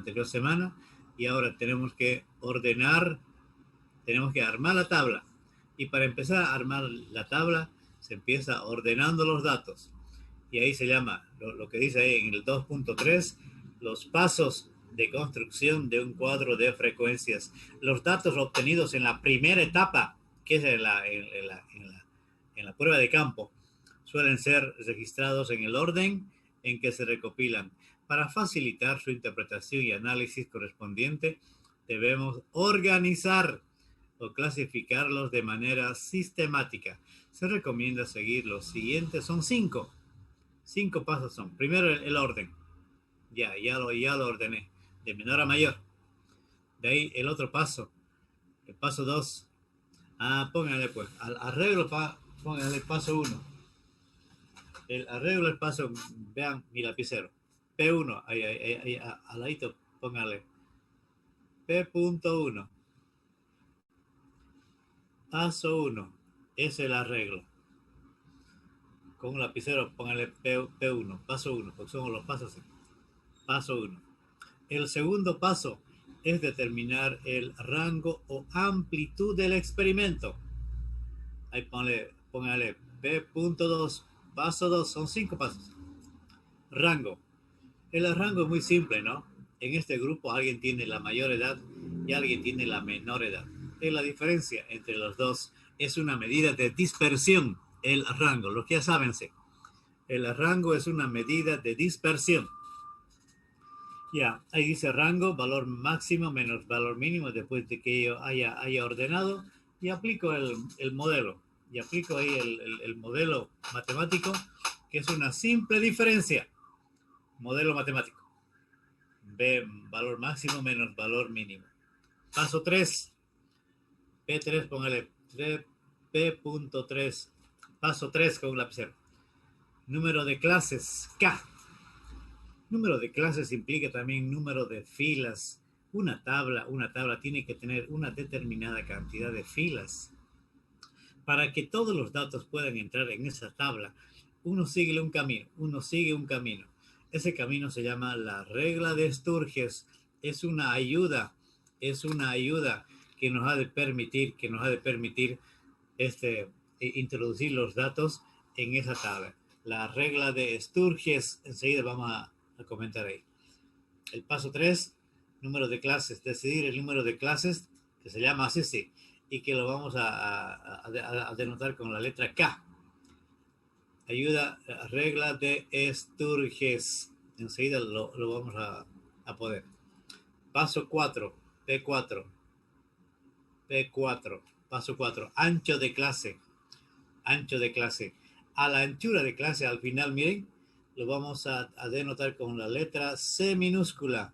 anterior semana. Y ahora tenemos que ordenar, tenemos que armar la tabla. Y para empezar a armar la tabla, se empieza ordenando los datos. Y ahí se llama, lo que dice ahí en el 2.3, los pasos de construcción de un cuadro de frecuencias. Los datos obtenidos en la primera etapa, que es en la prueba de campo, suelen ser registrados en el orden en que se recopilan. Para facilitar su interpretación y análisis correspondiente, debemos organizar o clasificarlos de manera sistemática. Se recomienda seguir los siguientes, son 5. 5 pasos son. Primero el orden. Ya lo ordené. De menor a mayor. De ahí el otro paso. El paso 2. Póngale pues. Al arreglo, póngale el paso 1. El arreglo el paso, vean mi lapicero. P1. Ahí al ladito, póngale. P.1. Paso 1. Es el arreglo. Con un lapicero, póngale P1. Paso 1. Porque son los pasos. Paso 1. El segundo paso es determinar el rango o amplitud del experimento. Ahí póngale P.2. Paso 2. Son 5 pasos. Rango. El rango es muy simple, ¿no? En este grupo alguien tiene la mayor edad y alguien tiene la menor edad. La diferencia entre los dos es una medida de dispersión. El rango, lo que ya sábense. El rango es una medida de dispersión. Ya, ahí dice rango, valor máximo menos valor mínimo después de que yo haya ordenado y aplico el modelo. Y aplico ahí el modelo matemático, que es una simple diferencia. Modelo matemático. B, valor máximo menos valor mínimo. Paso 3. P3, póngale P.3. Paso 3 con un lapicero. Número de clases, K. Número de clases implica también número de filas. Una tabla tiene que tener una determinada cantidad de filas. Para que todos los datos puedan entrar en esa tabla, uno sigue un camino. Ese camino se llama la regla de Sturges. Es una ayuda que nos ha de permitir introducir los datos en esa tabla. La regla de Sturges, enseguida vamos a comentar ahí. El paso 3, número de clases, decidir el número de clases, que se llama así, sí, y que lo vamos a denotar con la letra K. Regla de Sturges. Enseguida lo vamos a poder. Paso 4, P4. Paso 4, ancho de clase. A la anchura de clase, al final, miren, lo vamos a denotar con la letra C minúscula.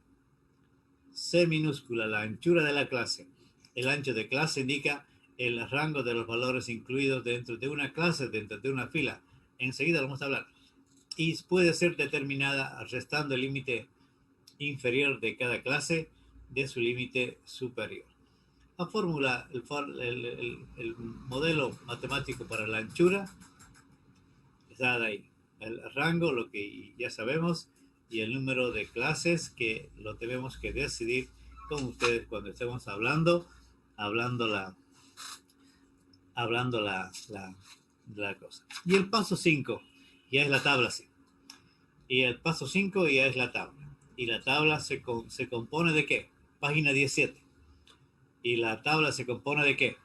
La anchura de la clase. El ancho de clase indica el rango de los valores incluidos dentro de una clase, dentro de una fila. Enseguida lo vamos a hablar. Y puede ser determinada restando el límite inferior de cada clase de su límite superior. La fórmula, el modelo matemático para la anchura está ahí. El rango, lo que ya sabemos, y el número de clases que lo tenemos que decidir con ustedes cuando estemos hablando la cosa. Y el paso 5 ya es la tabla, sí. Y el paso 5 ya es la tabla. Y la tabla se compone de ¿qué? Página 17. ¿Y la tabla se compone de qué?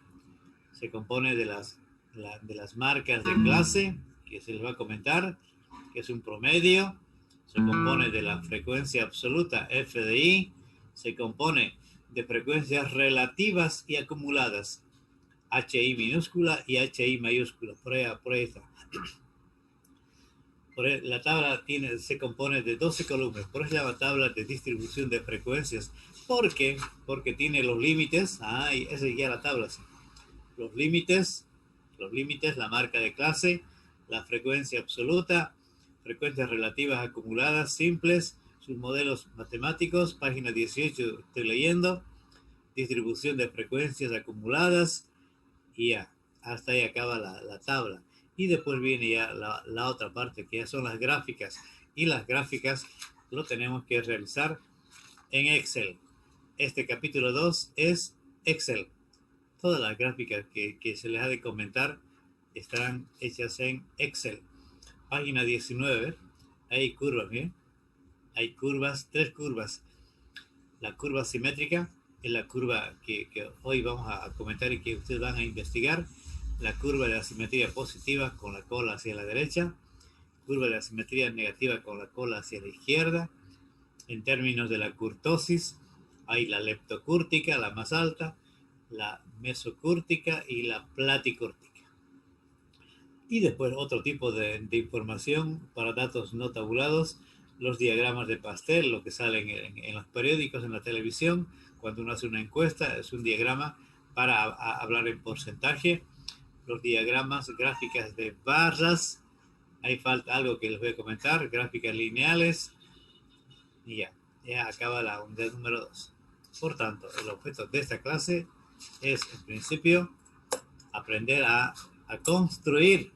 Se compone de las marcas de clase, que se les va a comentar, que es un promedio. Se compone de la frecuencia absoluta, F de I. Se compone de frecuencias relativas y acumuladas, HI minúscula y HI mayúscula. Por ahí está. La tabla se compone de 12 columnas. Por eso se llama tabla de distribución de frecuencias. ¿Por qué? Porque tiene los límites. Y esa es ya la tabla. ¿Sí? Los límites, la marca de clase, la frecuencia absoluta, frecuencias relativas acumuladas, simples, sus modelos matemáticos, página 18 estoy leyendo, distribución de frecuencias acumuladas, y ya, hasta ahí acaba la tabla. Y después viene ya la otra parte, que ya son las gráficas. Y las gráficas lo tenemos que realizar en Excel. Este capítulo 2 es Excel. Todas las gráficas que se les ha de comentar estarán hechas en Excel. Página 19, hay curvas, ¿bien? Hay curvas, 3 curvas. La curva simétrica es la curva que hoy vamos a comentar y que ustedes van a investigar. La curva de la simetría positiva con la cola hacia la derecha. Curva de la simetría negativa con la cola hacia la izquierda. En términos de la curtosis, hay la leptocúrtica, la más alta, la mesocúrtica y la platicúrtica. Y después otro tipo de información para datos no tabulados, los diagramas de pastel, lo que sale en los periódicos, en la televisión, cuando uno hace una encuesta, es un diagrama para hablar en porcentaje. Los diagramas, gráficas de barras, ahí falta algo que les voy a comentar, gráficas lineales, y ya acaba la unidad número 2. Por tanto, el objeto de esta clase es, en principio, aprender a construir,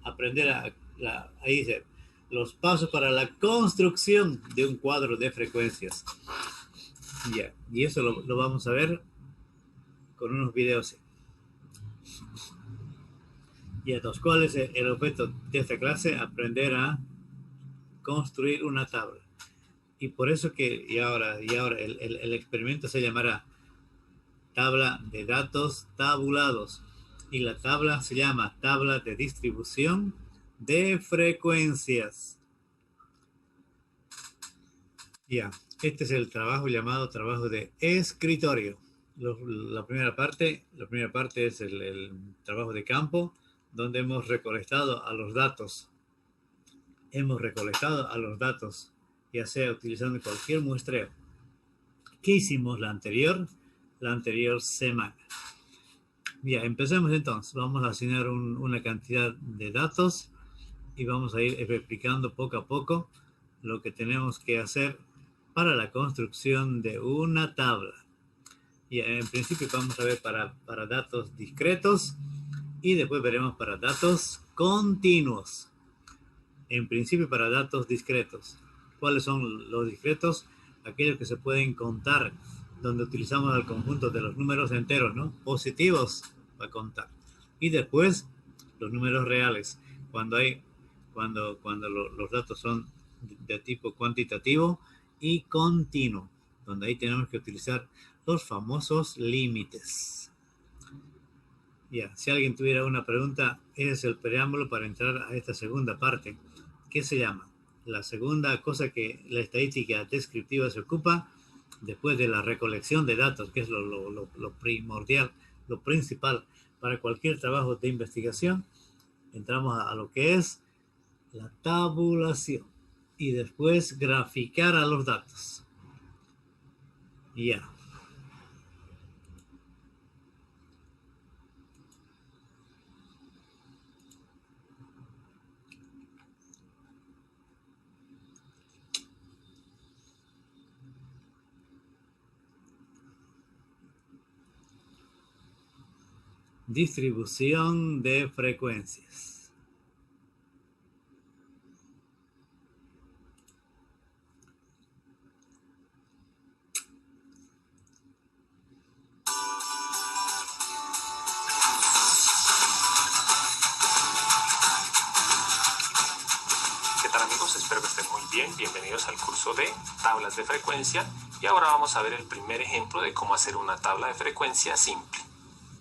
aprender ahí dice, los pasos para la construcción de un cuadro de frecuencias. Ya, y eso lo vamos a ver con unos videos. Y entonces, ¿cuál es el objeto de esta clase? Aprender a construir una tabla. Y por eso que, y ahora el experimento se llamará tabla de datos tabulados. Y la tabla se llama tabla de distribución de frecuencias. Ya, este es el trabajo llamado trabajo de escritorio. La primera parte es el trabajo de campo, donde hemos recolectado a los datos. Ya sea utilizando cualquier muestreo. ¿Qué hicimos la anterior semana? Ya, empecemos entonces. Vamos a asignar una cantidad de datos y vamos a ir explicando poco a poco lo que tenemos que hacer para la construcción de una tabla. Y en principio vamos a ver para datos discretos y después veremos para datos continuos. En principio para datos discretos. ¿Cuáles son los discretos? Aquellos que se pueden contar, donde utilizamos el conjunto de los números enteros, ¿no? Positivos para contar. Y después los números reales, cuando los datos son de tipo cuantitativo y continuo, donde ahí tenemos que utilizar los famosos límites. Ya, si alguien tuviera una pregunta, ese es el preámbulo para entrar a esta segunda parte. ¿Qué se llama? La segunda cosa que la estadística descriptiva se ocupa después de la recolección de datos, que es lo primordial, lo principal para cualquier trabajo de investigación. Entramos a lo que es la tabulación y después graficar a los datos. Ya. Distribución de frecuencias. ¿Qué tal, amigos? Espero que estén muy bien. Bienvenidos al curso de tablas de frecuencia. Y ahora vamos a ver el primer ejemplo de cómo hacer una tabla de frecuencia simple.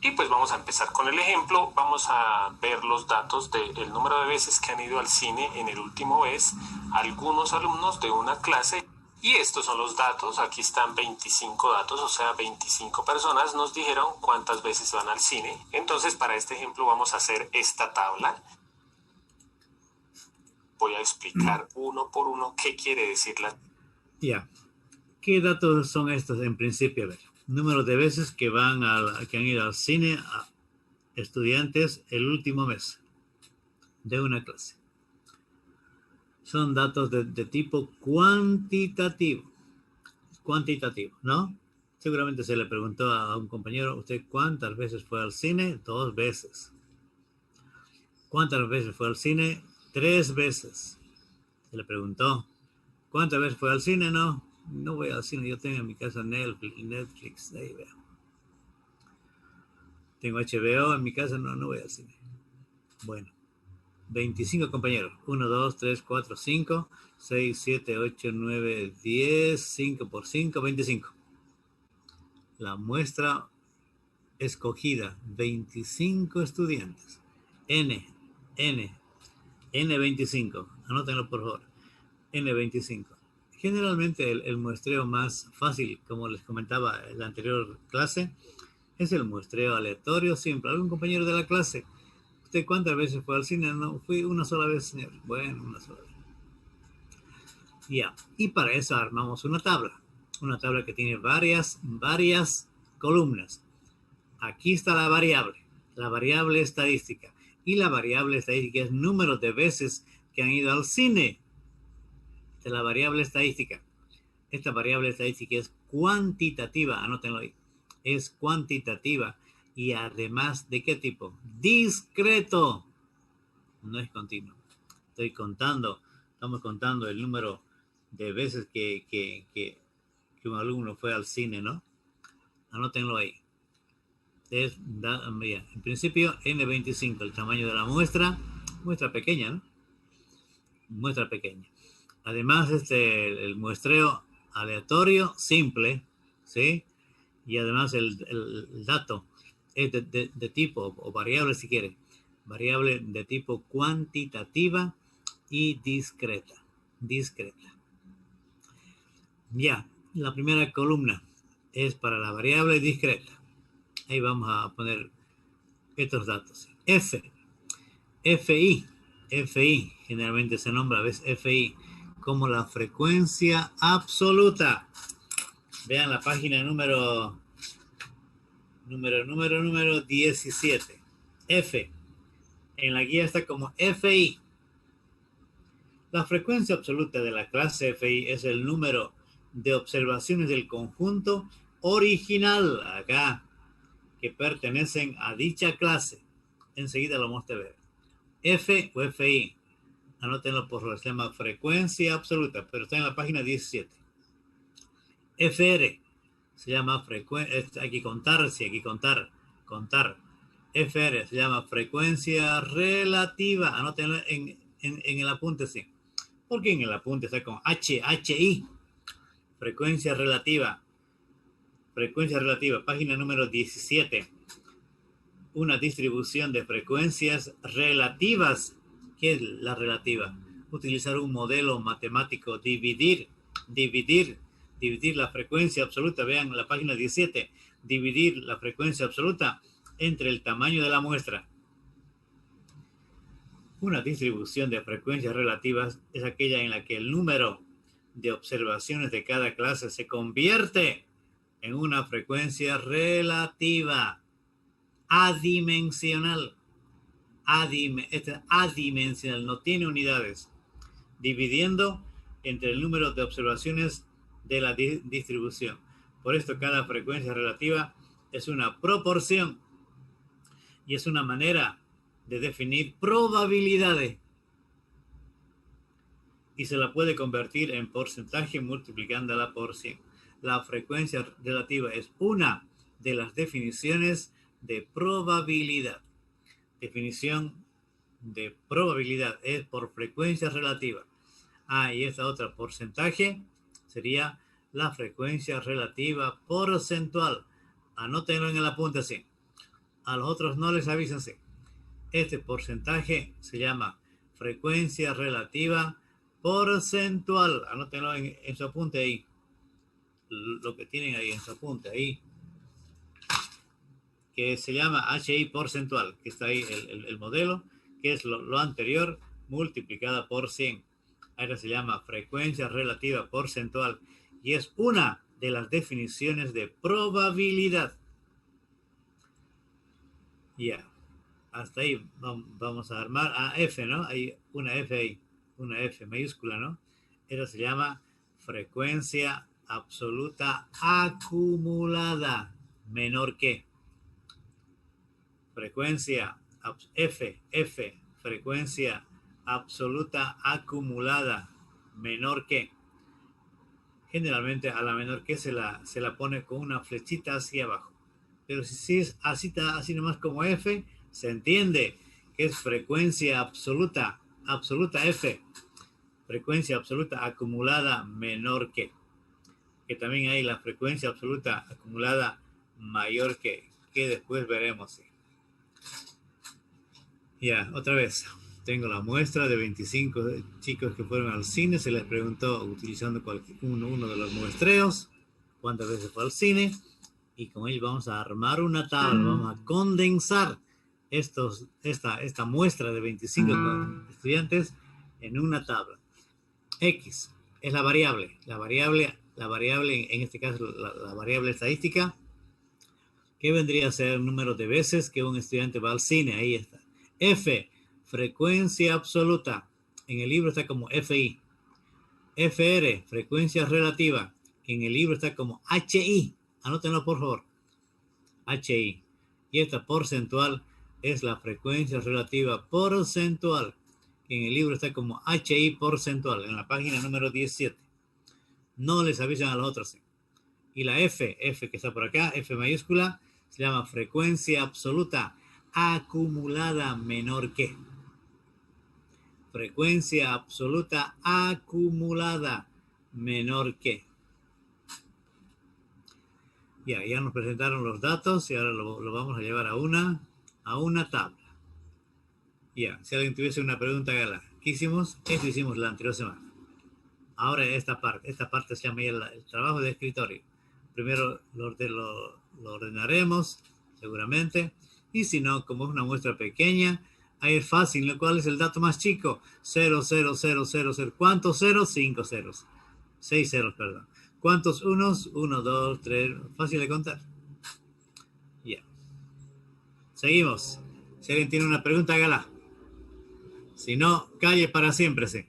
Y pues vamos a empezar con el ejemplo. Vamos a ver los datos del número de veces que han ido al cine en el último mes algunos alumnos de una clase. Y estos son los datos. Aquí están 25 datos, o sea, 25 personas nos dijeron cuántas veces van al cine. Entonces, para este ejemplo vamos a hacer esta tabla. Voy a explicar uno por uno qué quiere decir la... Ya. ¿Qué datos son estos en principio? A ver, número de veces que han ido al cine a estudiantes el último mes de una clase. Son datos de tipo cuantitativo. Cuantitativo, ¿no? Seguramente se le preguntó a un compañero, ¿usted cuántas veces fue al cine? 2 veces. ¿Cuántas veces fue al cine? 3 veces. Se le preguntó. ¿Cuántas veces fue al cine? No, no voy al cine. Yo tengo en mi casa Netflix. Ahí veo. Tengo HBO en mi casa. No, no voy al cine. Bueno, 25 compañeros. 1, 2, 3, 4, 5, 6, 7, 8, 9, 10. 5 por 5, 25. La muestra escogida, 25 estudiantes. N25. Anótenlo por favor. N25. Generalmente el muestreo más fácil, como les comentaba en la anterior clase, es el muestreo aleatorio simple. ¿Algún compañero de la clase? ¿Usted cuántas veces fue al cine? No, fui una sola vez, señor. Bueno, una sola vez. Ya. Y para eso armamos una tabla. Una tabla que tiene varias columnas. Aquí está la variable estadística. Y la variable estadística es número de veces que han ido al cine. De la variable estadística. Esta variable estadística es cuantitativa, anótenlo ahí. Es cuantitativa y además, ¿de qué tipo? Discreto. No es continuo. Estamos contando el número de veces que un alumno fue al cine, ¿no? Anótenlo ahí. En principio, N25, el tamaño de la muestra pequeña, ¿no? Muestra pequeña. Además, el muestreo aleatorio simple, ¿sí? Y además el dato es de tipo, o variable si quiere, variable de tipo cuantitativa y discreta. Ya, la primera columna es para la variable discreta. Ahí vamos a poner estos datos. FI, generalmente se nombra, ¿ves? FI, como la frecuencia absoluta. Vean la página número 17. F. En la guía está como FI. La frecuencia absoluta de la clase FI es el número de observaciones del conjunto original, acá, que pertenecen a dicha clase. Enseguida lo vamos a ver. F o FI. Anótenlo por favor, se llama frecuencia absoluta, pero está en la página 17. FR se llama frecuencia, hay que contar. FR se llama frecuencia relativa. Anótenlo en el apunte, sí. Porque en el apunte está con HI. Frecuencia relativa, página número 17. Una distribución de frecuencias relativas. ¿Qué es la relativa? Utilizar un modelo matemático, dividir la frecuencia absoluta. Vean la página 17. Dividir la frecuencia absoluta entre el tamaño de la muestra. Una distribución de frecuencias relativas es aquella en la que el número de observaciones de cada clase se convierte en una frecuencia relativa adimensional. Adimensional, no tiene unidades, dividiendo entre el número de observaciones de la distribución. Por esto cada frecuencia relativa es una proporción y es una manera de definir probabilidades y se la puede convertir en porcentaje multiplicándola por 100. La frecuencia relativa es una de las definiciones de probabilidad. Definición de probabilidad es por frecuencia relativa. Y esta otra porcentaje sería la frecuencia relativa porcentual. Anótenlo en el apunte así. A los otros no les avisan así. Este porcentaje se llama frecuencia relativa porcentual. Anótenlo en su apunte ahí. Lo que tienen ahí en su apunte ahí. Que se llama HI porcentual. Que está ahí el modelo, que es lo anterior multiplicada por 100. Ahora se llama frecuencia relativa porcentual. Y es una de las definiciones de probabilidad. Ya. Hasta ahí vamos a armar a F, ¿no? Hay una F ahí, una F mayúscula, ¿no? Esa se llama frecuencia absoluta acumulada, menor que. Frecuencia F, frecuencia absoluta acumulada, menor que. generalmente a la menor que se la pone con una flechita hacia abajo. Pero si es así nomás como F, se entiende que es frecuencia absoluta F, frecuencia absoluta acumulada menor que también hay la frecuencia absoluta acumulada mayor que después veremos. ¿Sí? Ya, otra vez. Tengo la muestra de 25 chicos que fueron al cine. Se les preguntó, utilizando uno de los muestreos, cuántas veces fue al cine. Y con ello vamos a armar una tabla. Vamos a condensar esta muestra de 25 estudiantes en una tabla. X es la variable. La variable en este caso, la variable estadística, que vendría a ser el número de veces que un estudiante va al cine. Ahí está. F, frecuencia absoluta. En el libro está como FI. FR, frecuencia relativa. En el libro está como HI. Anótenlo, por favor. HI. Y esta porcentual es la frecuencia relativa porcentual. En el libro está como HI porcentual, en la página número 17. No les avisan a los otros. Y la F que está por acá, F mayúscula, se llama frecuencia absoluta acumulada menor que. Frecuencia absoluta acumulada menor que. Ya nos presentaron los datos y ahora lo vamos a llevar a una tabla. Ya, si alguien tuviese una pregunta, hágala. ¿Qué hicimos? Esto hicimos la anterior semana. Ahora esta parte se llama el trabajo de escritorio. Primero lo ordenaremos, seguramente. Y si no, como es una muestra pequeña, ahí es fácil. ¿Cuál es el dato más chico? 0, 0, 0, 0, 0. ¿Cuántos ceros? 5 ceros. 6 ceros, perdón. ¿Cuántos unos? 1, 2, 3. Fácil de contar. Ya. Seguimos. Si alguien tiene una pregunta, hágala. Si no, calle para siempre, sí.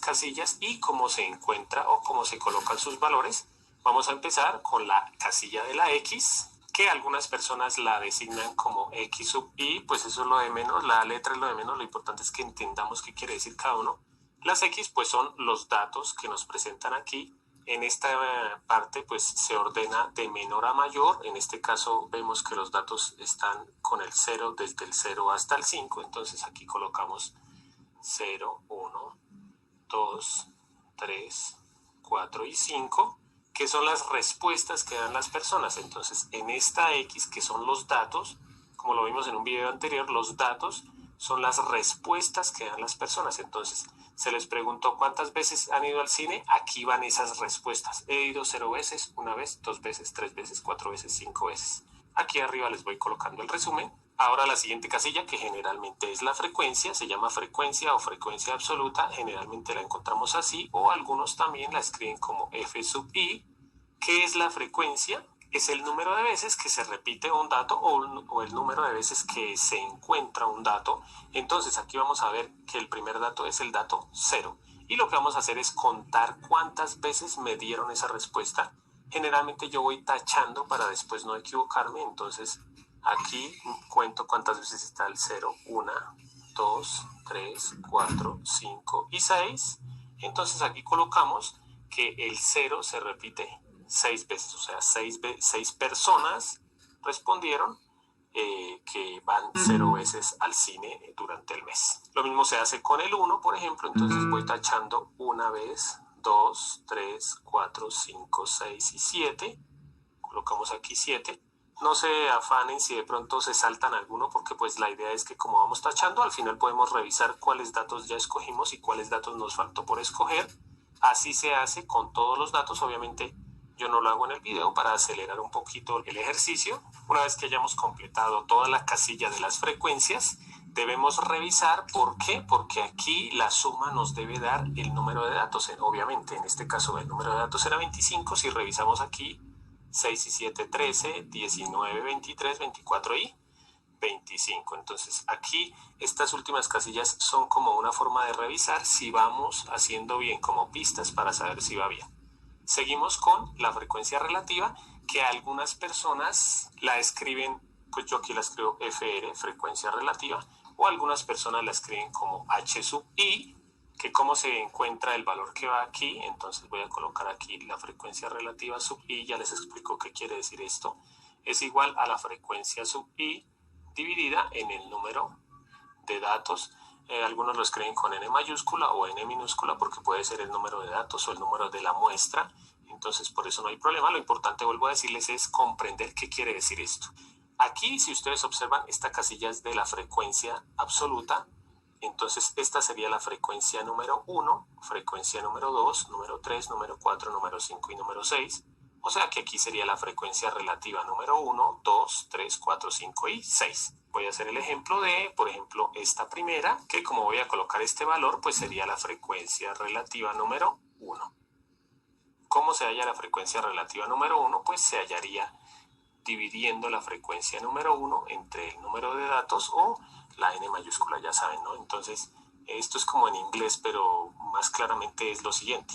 Casillas y cómo se encuentra o cómo se colocan sus valores. Vamos a empezar con la casilla de la X, que algunas personas la designan como X sub I, pues eso es lo de menos, la letra es lo de menos, lo importante es que entendamos qué quiere decir cada uno. Las X pues son los datos que nos presentan aquí. En esta parte pues se ordena de menor a mayor. En este caso vemos que los datos están con el 0 desde el 0 hasta el 5, entonces aquí colocamos 0, 1, 2, 3, 4 y 5, que son las respuestas que dan las personas. Entonces, en esta X, que son los datos, como lo vimos en un video anterior, los datos son las respuestas que dan las personas. Entonces, se les preguntó cuántas veces han ido al cine, aquí van esas respuestas. He ido 0 veces, 1 vez, 2 veces, 3 veces, 4 veces, 5 veces. Aquí arriba les voy colocando el resumen. Ahora la siguiente casilla, que generalmente es la frecuencia, se llama frecuencia o frecuencia absoluta, generalmente la encontramos así, o algunos también la escriben como F sub I. ¿Qué es la frecuencia? Es el número de veces que se repite un dato o el número de veces que se encuentra un dato. Entonces aquí vamos a ver que el primer dato es el dato 0. Y lo que vamos a hacer es contar cuántas veces me dieron esa respuesta. Generalmente yo voy tachando para después no equivocarme, entonces aquí cuento cuántas veces está el 0. 1, 2, 3, 4, 5 y 6. Entonces aquí colocamos que el 0 se repite 6 veces, o sea, 6 personas respondieron que van 0 veces al cine durante el mes. Lo mismo se hace con el 1, por ejemplo, entonces voy tachando 1 vez, 2, 3, 4, 5, 6 y 7. Colocamos aquí 7. No se afanen si de pronto se saltan alguno, porque pues la idea es que como vamos tachando, al final podemos revisar cuáles datos ya escogimos y cuáles datos nos faltó por escoger. Así se hace con todos los datos. Obviamente yo no lo hago en el video para acelerar un poquito el ejercicio. Una vez que hayamos completado toda la casilla de las frecuencias, debemos revisar. ¿Por qué? Porque aquí la suma nos debe dar el número de datos. Obviamente, en este caso el número de datos era 25. Si revisamos aquí, 6 y 7, 13, 19, 23, 24 y 25. Entonces aquí estas últimas casillas son como una forma de revisar si vamos haciendo bien, como pistas para saber si va bien. Seguimos con la frecuencia relativa, que algunas personas la escriben, pues yo aquí la escribo FR, frecuencia relativa, o algunas personas la escriben como H sub I, que cómo se encuentra el valor que va aquí. Entonces voy a colocar aquí la frecuencia relativa sub i, ya les explico qué quiere decir esto. Es igual a la frecuencia sub i dividida en el número de datos. Algunos lo escriben con n mayúscula o n minúscula porque puede ser el número de datos o el número de la muestra. Entonces por eso no hay problema. Lo importante, vuelvo a decirles, es comprender qué quiere decir esto. Aquí, si ustedes observan, esta casilla es de la frecuencia absoluta. Entonces esta sería la frecuencia número 1, frecuencia número 2, número 3, número 4, número 5 y número 6. O sea que aquí sería la frecuencia relativa número 1, 2, 3, 4, 5 y 6. Voy a hacer el ejemplo de, por ejemplo, esta primera, que como voy a colocar este valor, pues sería la frecuencia relativa número 1. ¿Cómo se halla la frecuencia relativa número 1? Pues se hallaría dividiendo la frecuencia número 1 entre el número de datos o la n mayúscula, ya saben, ¿no? Entonces, esto es como en inglés, pero más claramente es lo siguiente.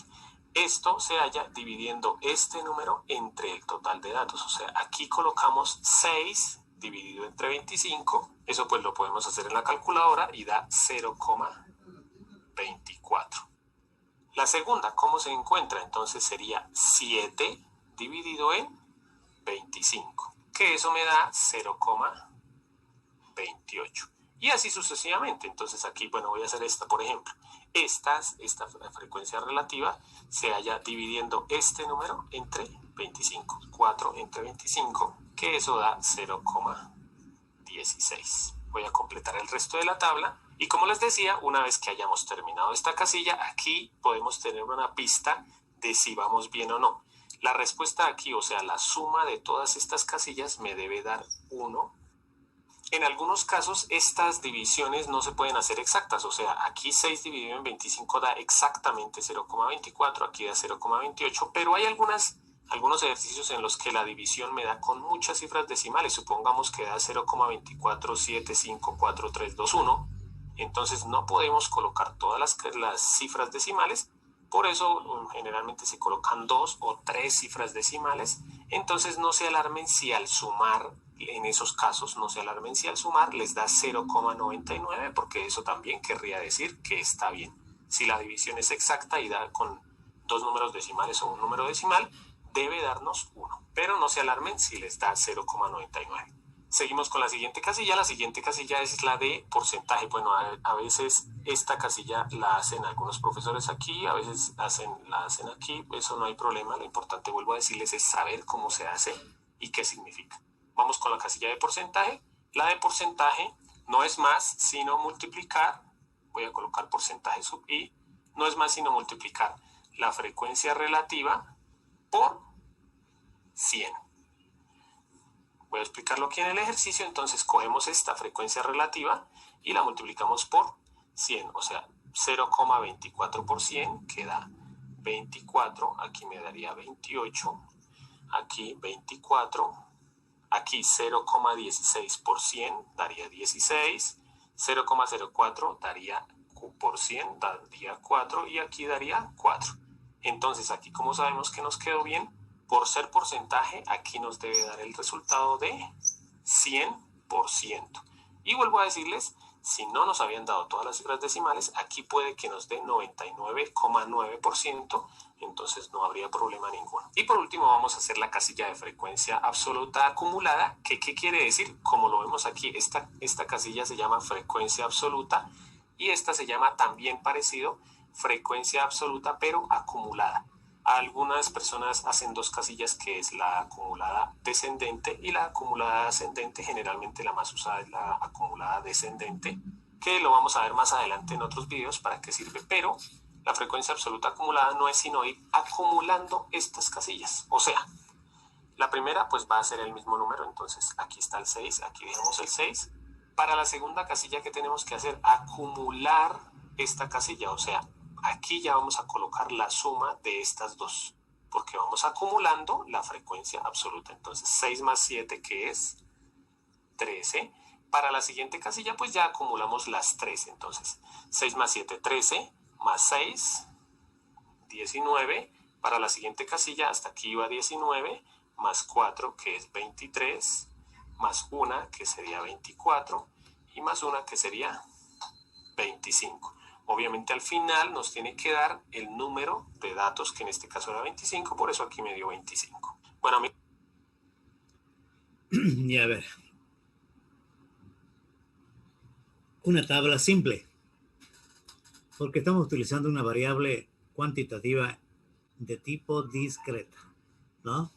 Esto se halla dividiendo este número entre el total de datos. O sea, aquí colocamos 6 dividido entre 25. Eso pues lo podemos hacer en la calculadora y da 0,24. La segunda, ¿cómo se encuentra? Entonces sería 7 dividido en 25, que eso me da 0,28. Y así sucesivamente. Entonces aquí, bueno, voy a hacer esta, por ejemplo. Esta frecuencia relativa se halla dividiendo este número entre 25. 4 entre 25, que eso da 0,16. Voy a completar el resto de la tabla. Y como les decía, una vez que hayamos terminado esta casilla, aquí podemos tener una pista de si vamos bien o no. La respuesta aquí, o sea, la suma de todas estas casillas me debe dar 1. En algunos casos, estas divisiones no se pueden hacer exactas. O sea, aquí 6 dividido en 25 da exactamente 0,24, aquí da 0,28, pero hay algunos ejercicios en los que la división me da con muchas cifras decimales. Supongamos que da 0,24754321. Entonces no podemos colocar todas las cifras decimales. Por eso generalmente se colocan 2 o 3 cifras decimales. Entonces no se alarmen si al sumar, en esos casos no se alarmen si al sumar les da 0,99, porque eso también querría decir que está bien. Si la división es exacta y da con 2 números decimales o un número decimal, debe darnos 1. Pero no se alarmen si les da 0,99. Seguimos con la siguiente casilla. La siguiente casilla es la de porcentaje. Bueno, a veces esta casilla la hacen algunos profesores aquí, a veces la hacen aquí. Eso no hay problema. Lo importante, vuelvo a decirles, es saber cómo se hace y qué significa. Vamos con la casilla de porcentaje. La de porcentaje no es más sino multiplicar. Voy a colocar porcentaje sub i. No es más sino multiplicar la frecuencia relativa por 100. Voy a explicarlo aquí en el ejercicio. Entonces cogemos esta frecuencia relativa y la multiplicamos por 100. O sea, 0,24 por 100 que da 24. Aquí me daría 28. Aquí 24. Aquí 0,16 por 100 daría 16. 0,04 daría por 100 daría 4. Y aquí daría 4. Entonces aquí, como sabemos que nos quedó bien, por ser porcentaje, aquí nos debe dar el resultado de 100%. Y vuelvo a decirles, si no nos habían dado todas las cifras decimales, aquí puede que nos dé 99,9%, entonces no habría problema ninguno. Y por último vamos a hacer la casilla de frecuencia absoluta acumulada, que ¿qué quiere decir? Como lo vemos aquí, esta casilla se llama frecuencia absoluta y esta se llama también parecido frecuencia absoluta pero acumulada. Algunas personas hacen dos casillas, que es la acumulada descendente y la acumulada ascendente. Generalmente la más usada es la acumulada descendente, que lo vamos a ver más adelante en otros videos para qué sirve, pero la frecuencia absoluta acumulada no es sino ir acumulando estas casillas. O sea, la primera pues va a ser el mismo número, entonces aquí está el 6, aquí dejamos el 6. Para la segunda casilla, ¿qué tenemos que hacer? Acumular esta casilla, o sea, aquí ya vamos a colocar la suma de estas dos, porque vamos acumulando la frecuencia absoluta. Entonces 6 más 7, que es 13. Para la siguiente casilla pues ya acumulamos las 3. Entonces 6 más 7, 13, más 6, 19. Para la siguiente casilla hasta aquí va 19, más 4, que es 23, más 1, que sería 24, y más 1, que sería 25. Obviamente al final nos tiene que dar el número de datos, que en este caso era 25, por eso aquí me dio 25. Bueno, Y a ver, una tabla simple, porque estamos utilizando una variable cuantitativa de tipo discreta, ¿no?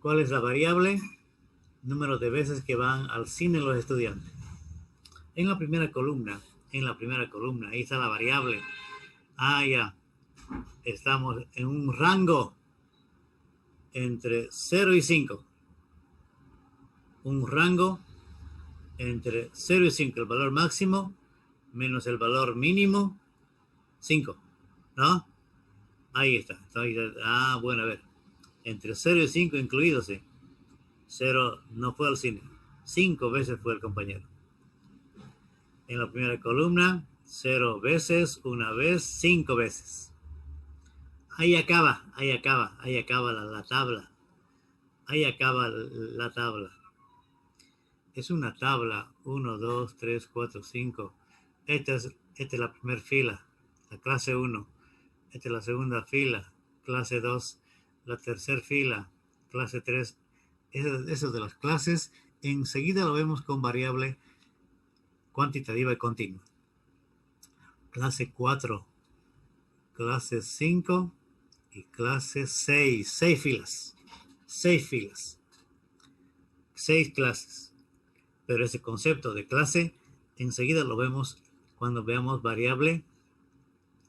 ¿Cuál es la variable? Número de veces que van al cine los estudiantes. En la primera columna, ahí está la variable. Ya, estamos en un rango entre 0 y 5. Un rango entre 0 y 5, el valor máximo menos el valor mínimo, 5, ¿no? Ahí está. Bueno, a ver. Entre 0 y 5 incluidos, sí. 0 no fue al cine. 5 veces fue el compañero. En la primera columna, 0 veces, 1 vez, 5 veces. Ahí acaba la tabla. Ahí acaba la tabla. Es una tabla, 1, 2, 3, 4, 5. Esta es la primera fila, la clase 1. Esta es la segunda fila, clase 2. La tercera fila, clase 3. Eso de las clases, enseguida lo vemos con variable cuantitativa y continua. Clase 4, clase 5 y clase 6. 6 filas. 6 filas. 6 clases. Pero ese concepto de clase enseguida lo vemos cuando veamos variable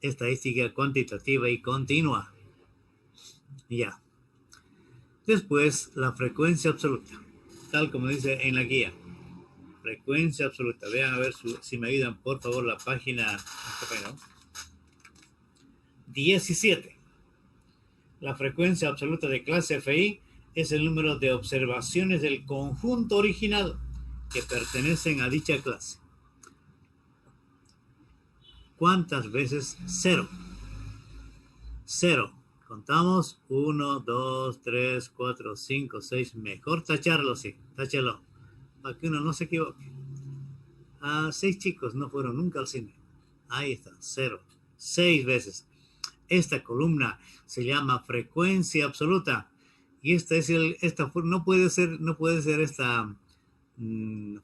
estadística cuantitativa y continua. Ya. Después, la frecuencia absoluta, tal como dice en la guía. Frecuencia absoluta. Vean a ver si me ayudan, por favor, la página 17. La frecuencia absoluta de clase FI es el número de observaciones del conjunto original que pertenecen a dicha clase. ¿Cuántas veces? 0. 0. Contamos 1, 2, 3, 4, 5, 6. Mejor tacharlo, sí. Táchalo. Para que uno no se equivoque. 6 chicos no fueron nunca al cine. Ahí está. 0. 6 veces. Esta columna se llama frecuencia absoluta. Y no puede ser esta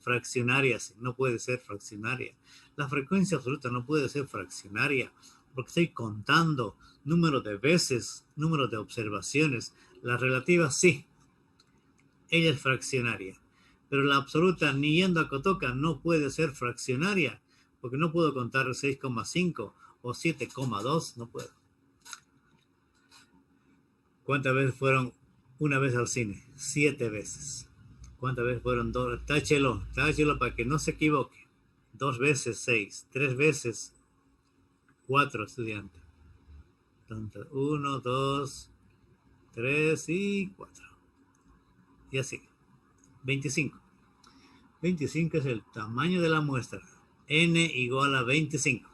fraccionaria. No puede ser fraccionaria. La frecuencia absoluta no puede ser fraccionaria. Porque estoy contando número de veces, número de observaciones. La relativa sí, ella es fraccionaria, pero la absoluta, ni yendo a cotoca, no puede ser fraccionaria, porque no puedo contar 6,5 o 7,2, no puedo. ¿Cuántas veces fueron una vez al cine? 7 veces. ¿Cuántas veces fueron 2? Táchelo para que no se equivoque. 2 veces 6, 3 veces 4 estudiantes. 1, 2, 3 y 4. Y así. 25. 25 es el tamaño de la muestra. N igual a 25.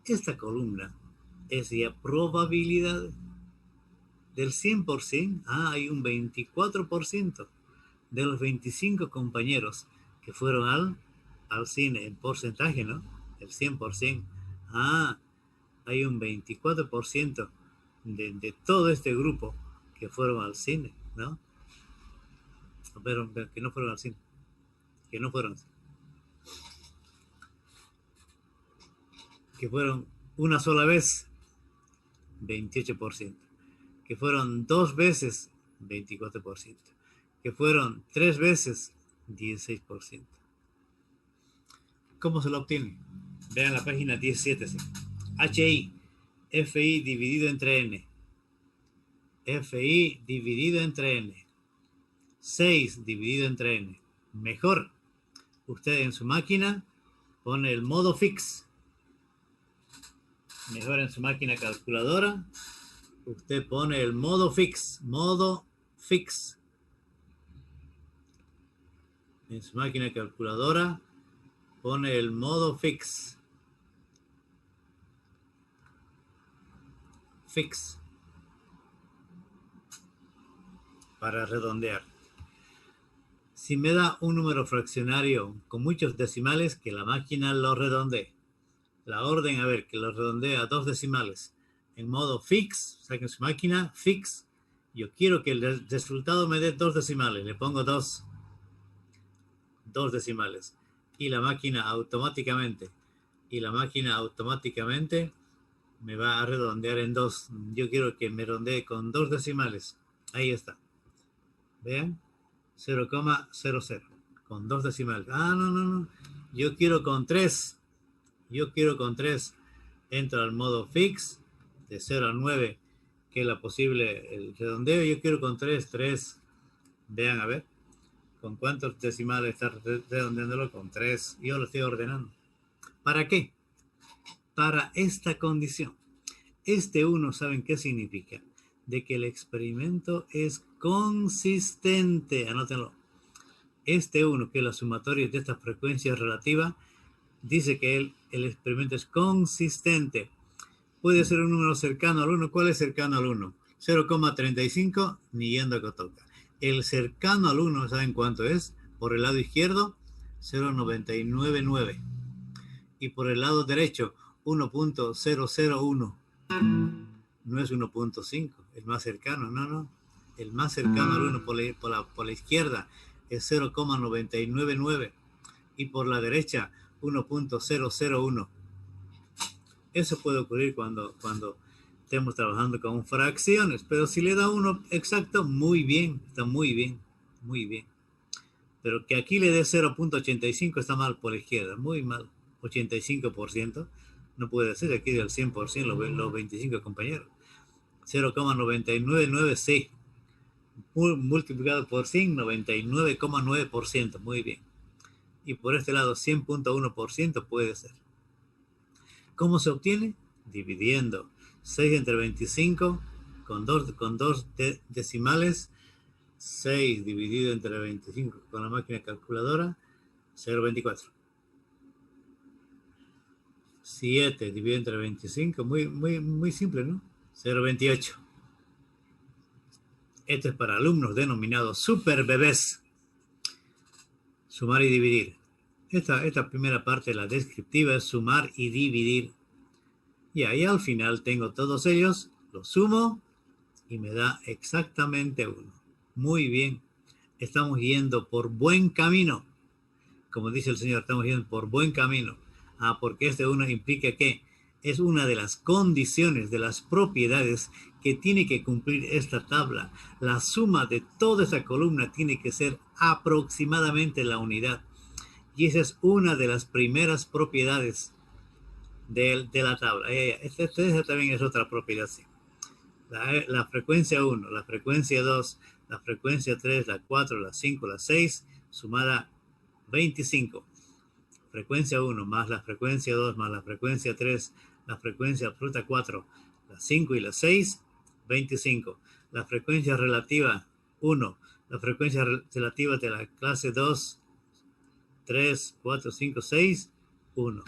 Esta columna es ya probabilidad del 100%. Hay un 24% de los 25 compañeros que fueron al cine en porcentaje, ¿no? El 100%. Hay un 24% de todo este grupo que fueron al cine, ¿no? Pero que no fueron al cine. Que no fueron. Que fueron una sola vez, 28%. Que fueron 2 veces, 24%. Que fueron 3 veces, 16%. ¿Cómo se lo obtiene? Vean la página 17. ¿Sí? HI, FI dividido entre N. FI dividido entre N. 6 dividido entre N. Mejor, usted en su máquina pone el modo fix. Mejor en su máquina calculadora, usted pone el modo fix. Modo fix. En su máquina calculadora pone el modo fix. Fix. Para redondear. Si me da un número fraccionario con muchos decimales, que la máquina lo redondee. La orden, a ver, que lo redondee a 2 decimales. En modo fix, saquen su máquina, fix. Yo quiero que el resultado me dé 2 decimales. Le pongo 2 decimales. Y la máquina automáticamente me va a redondear en 2. Yo quiero que me redondee con 2 decimales. Ahí está. Vean, 0,00 con 2 decimales. Ah, no. Yo quiero con 3. Entro al modo fix de 0 a 9, que es la posible el redondeo. Yo quiero con 3. Vean, a ver, ¿con cuántos decimales está redondeándolo? Con 3. Yo lo estoy ordenando. ¿Para qué? Para esta condición. Este 1, ¿saben qué significa? De que el experimento es consistente. Anótenlo. Este 1, que es la sumatoria de esta frecuencia relativa, dice que el experimento es consistente. Puede ser un número cercano al 1. ¿Cuál es cercano al 1? 0,35, ni yendo a Cotoca. El cercano al 1, ¿saben cuánto es? Por el lado izquierdo, 0,999. Y por el lado derecho, 1.001. No es 1.5, el más cercano, no. El más cercano al 1 por la izquierda es 0,999. Y por la derecha, 1.001. Eso puede ocurrir cuando estemos trabajando con fracciones, pero si le da uno exacto, muy bien, está muy bien. Pero que aquí le dé 0.85 está mal por la izquierda, muy mal. 85%, no puede ser, aquí del 100%, los 25 compañeros. 0,999, sí. Multiplicado por 100, 99,9%, muy bien. Y por este lado, 100.1% puede ser. ¿Cómo se obtiene? Dividiendo 6 entre 25 con 2 decimales. 6 dividido entre 25 con la máquina calculadora, 0,24. 7 dividido entre 25, muy simple, ¿no? 0,28. Esto es para alumnos denominados super bebés. Sumar y dividir. Esta primera parte, la descriptiva, es sumar y dividir. Y ahí al final tengo todos ellos, los sumo y me da exactamente 1. Muy bien. Estamos yendo por buen camino. Como dice el Señor, estamos yendo por buen camino. Porque este 1 implica que es una de las condiciones, de las propiedades que tiene que cumplir esta tabla. La suma de toda esta columna tiene que ser aproximadamente la unidad. Y esa es una de las primeras propiedades de la tabla. Esta también es otra propiedad. Sí. La frecuencia 1, la frecuencia 2, la frecuencia 3, la 4, la 5, la 6, sumada 25. Frecuencia 1 más la frecuencia 2 más la frecuencia 3, la frecuencia absoluta 4, la 5 y la 6, 25. La frecuencia relativa 1, la frecuencia relativa de la clase 2, 3, 4, 5, 6, 1.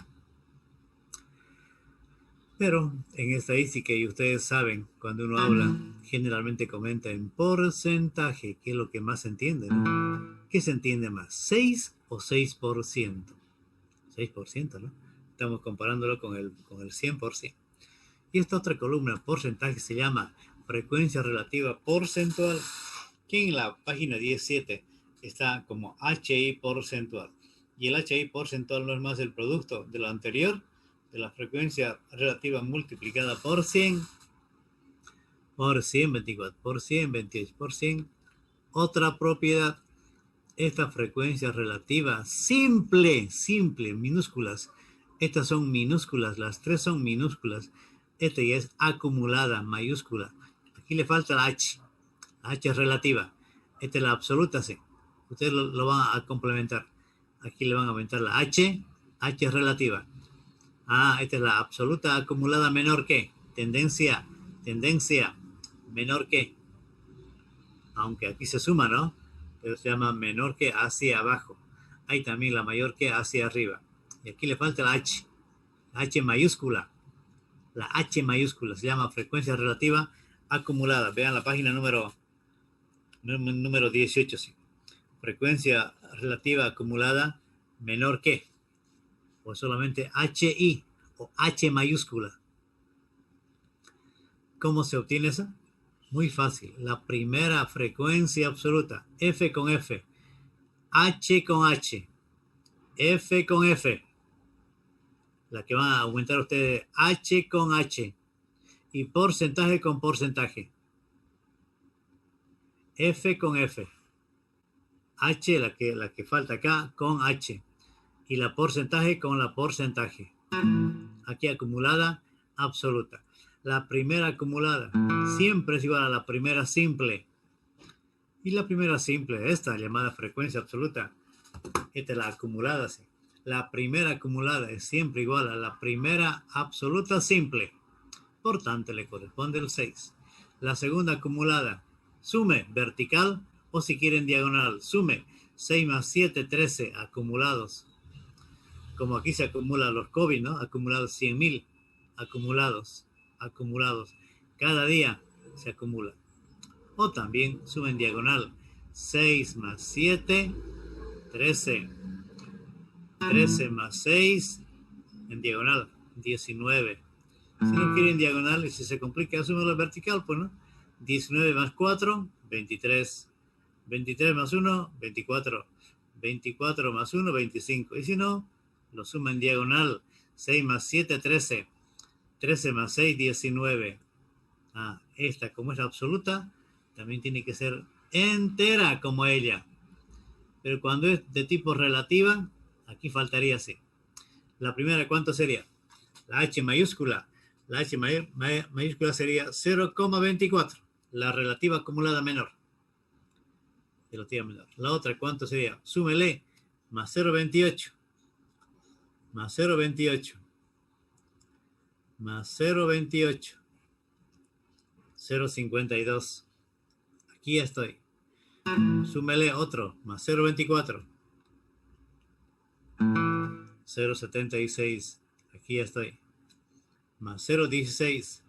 Pero en estadística, y ustedes saben, cuando uno habla, generalmente comenta en porcentaje, que es lo que más se entiende, ¿no? ¿Qué se entiende más? ¿6 o 6%? 6%, ¿no? Estamos comparándolo con el 100%. Y esta otra columna, porcentaje, se llama frecuencia relativa porcentual, que en la página 17 está como HI porcentual. Y el HI porcentual no es más el producto de lo anterior, de la frecuencia relativa multiplicada por 100, por 100, 24, por 100, 28, por 100. Otra propiedad, esta frecuencia relativa simple, minúsculas. Estas son minúsculas, las tres son minúsculas. Esta ya es acumulada, mayúscula. Aquí le falta la H. La H es relativa. Esta es la absoluta, sí. Ustedes lo van a complementar. Aquí le van a aumentar la H. H es relativa. Esta es la absoluta acumulada menor que. Tendencia menor que. Aunque aquí se suma, ¿no? Pero se llama menor que hacia abajo. Hay también la mayor que hacia arriba. Y aquí le falta la H. La H mayúscula. La H mayúscula se llama frecuencia relativa acumulada. Vean la página número 18, sí. frecuencia relativa acumulada menor que, o solamente HI o H mayúscula. ¿Cómo se obtiene eso? Muy fácil. La primera frecuencia absoluta, F con F, H con H, F con F, la que van a aumentar ustedes, H con H, y porcentaje con porcentaje, F con F, H, la que falta acá, con H, y la porcentaje con la porcentaje. Aquí acumulada absoluta. La primera acumulada siempre es igual a la primera simple. Y la primera simple, esta llamada frecuencia absoluta, esta es la acumulada, sí. La primera acumulada es siempre igual a la primera absoluta simple. Por tanto, le corresponde el 6. La segunda acumulada, sume vertical o si quieren diagonal, sume 6 más 7, 13 acumulados. Como aquí se acumulan los COVID, ¿no? Acumulados 100.000, acumulados. Cada día se acumula. O también sumen diagonal, 6 más 7, 13. 13 más 6 en diagonal, 19. Si no quieren diagonal y si se complica, sumen la vertical, pues no. 19 más 4, 23. 23 más 1, 24. 24 más 1, 25. Y si no, lo suman en diagonal. 6 más 7, 13. 13 más 6, 19. Esta, como es absoluta, también tiene que ser entera como ella. Pero cuando es de tipo relativa, aquí faltaría así. La primera, ¿cuánto sería? La H mayúscula. La H mayúscula sería 0,24. La relativa acumulada menor. Relativa menor. La otra, ¿cuánto sería? Súmele. Más 0,28. Más 0,28. Más 0,28. 0,52. Aquí estoy. Súmele otro. Más 0,24. 0,76. Aquí estoy. Más 0,16.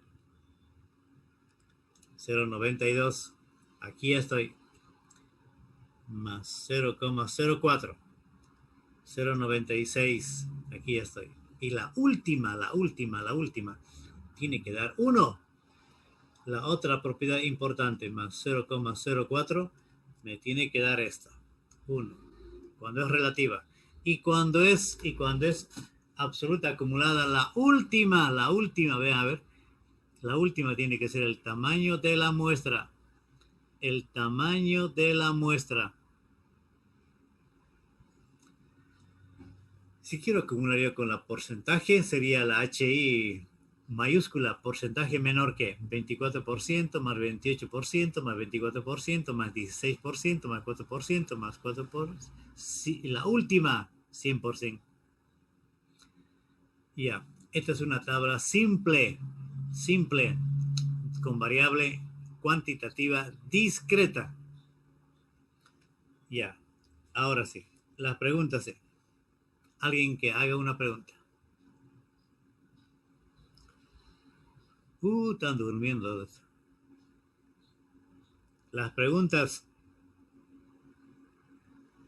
0,92. Aquí estoy. Más 0,04. 0,96. Aquí estoy. Y la última, tiene que dar 1. La otra propiedad importante, más 0,04, me tiene que dar esta. 1. Cuando es relativa. Y cuando es absoluta acumulada, la última, vean a ver. La última tiene que ser el tamaño de la muestra. El tamaño de la muestra. Si quiero acumular yo con la porcentaje, sería la HI mayúscula, porcentaje menor que 24%, más 28%, más 24%, más 16%, más 4%, más 4%. Sí, la última, 100%. Ya, esta es una tabla simple, con variable cuantitativa discreta. Ya, ahora sí, las preguntas sí. Alguien que haga una pregunta. Están durmiendo. Las preguntas.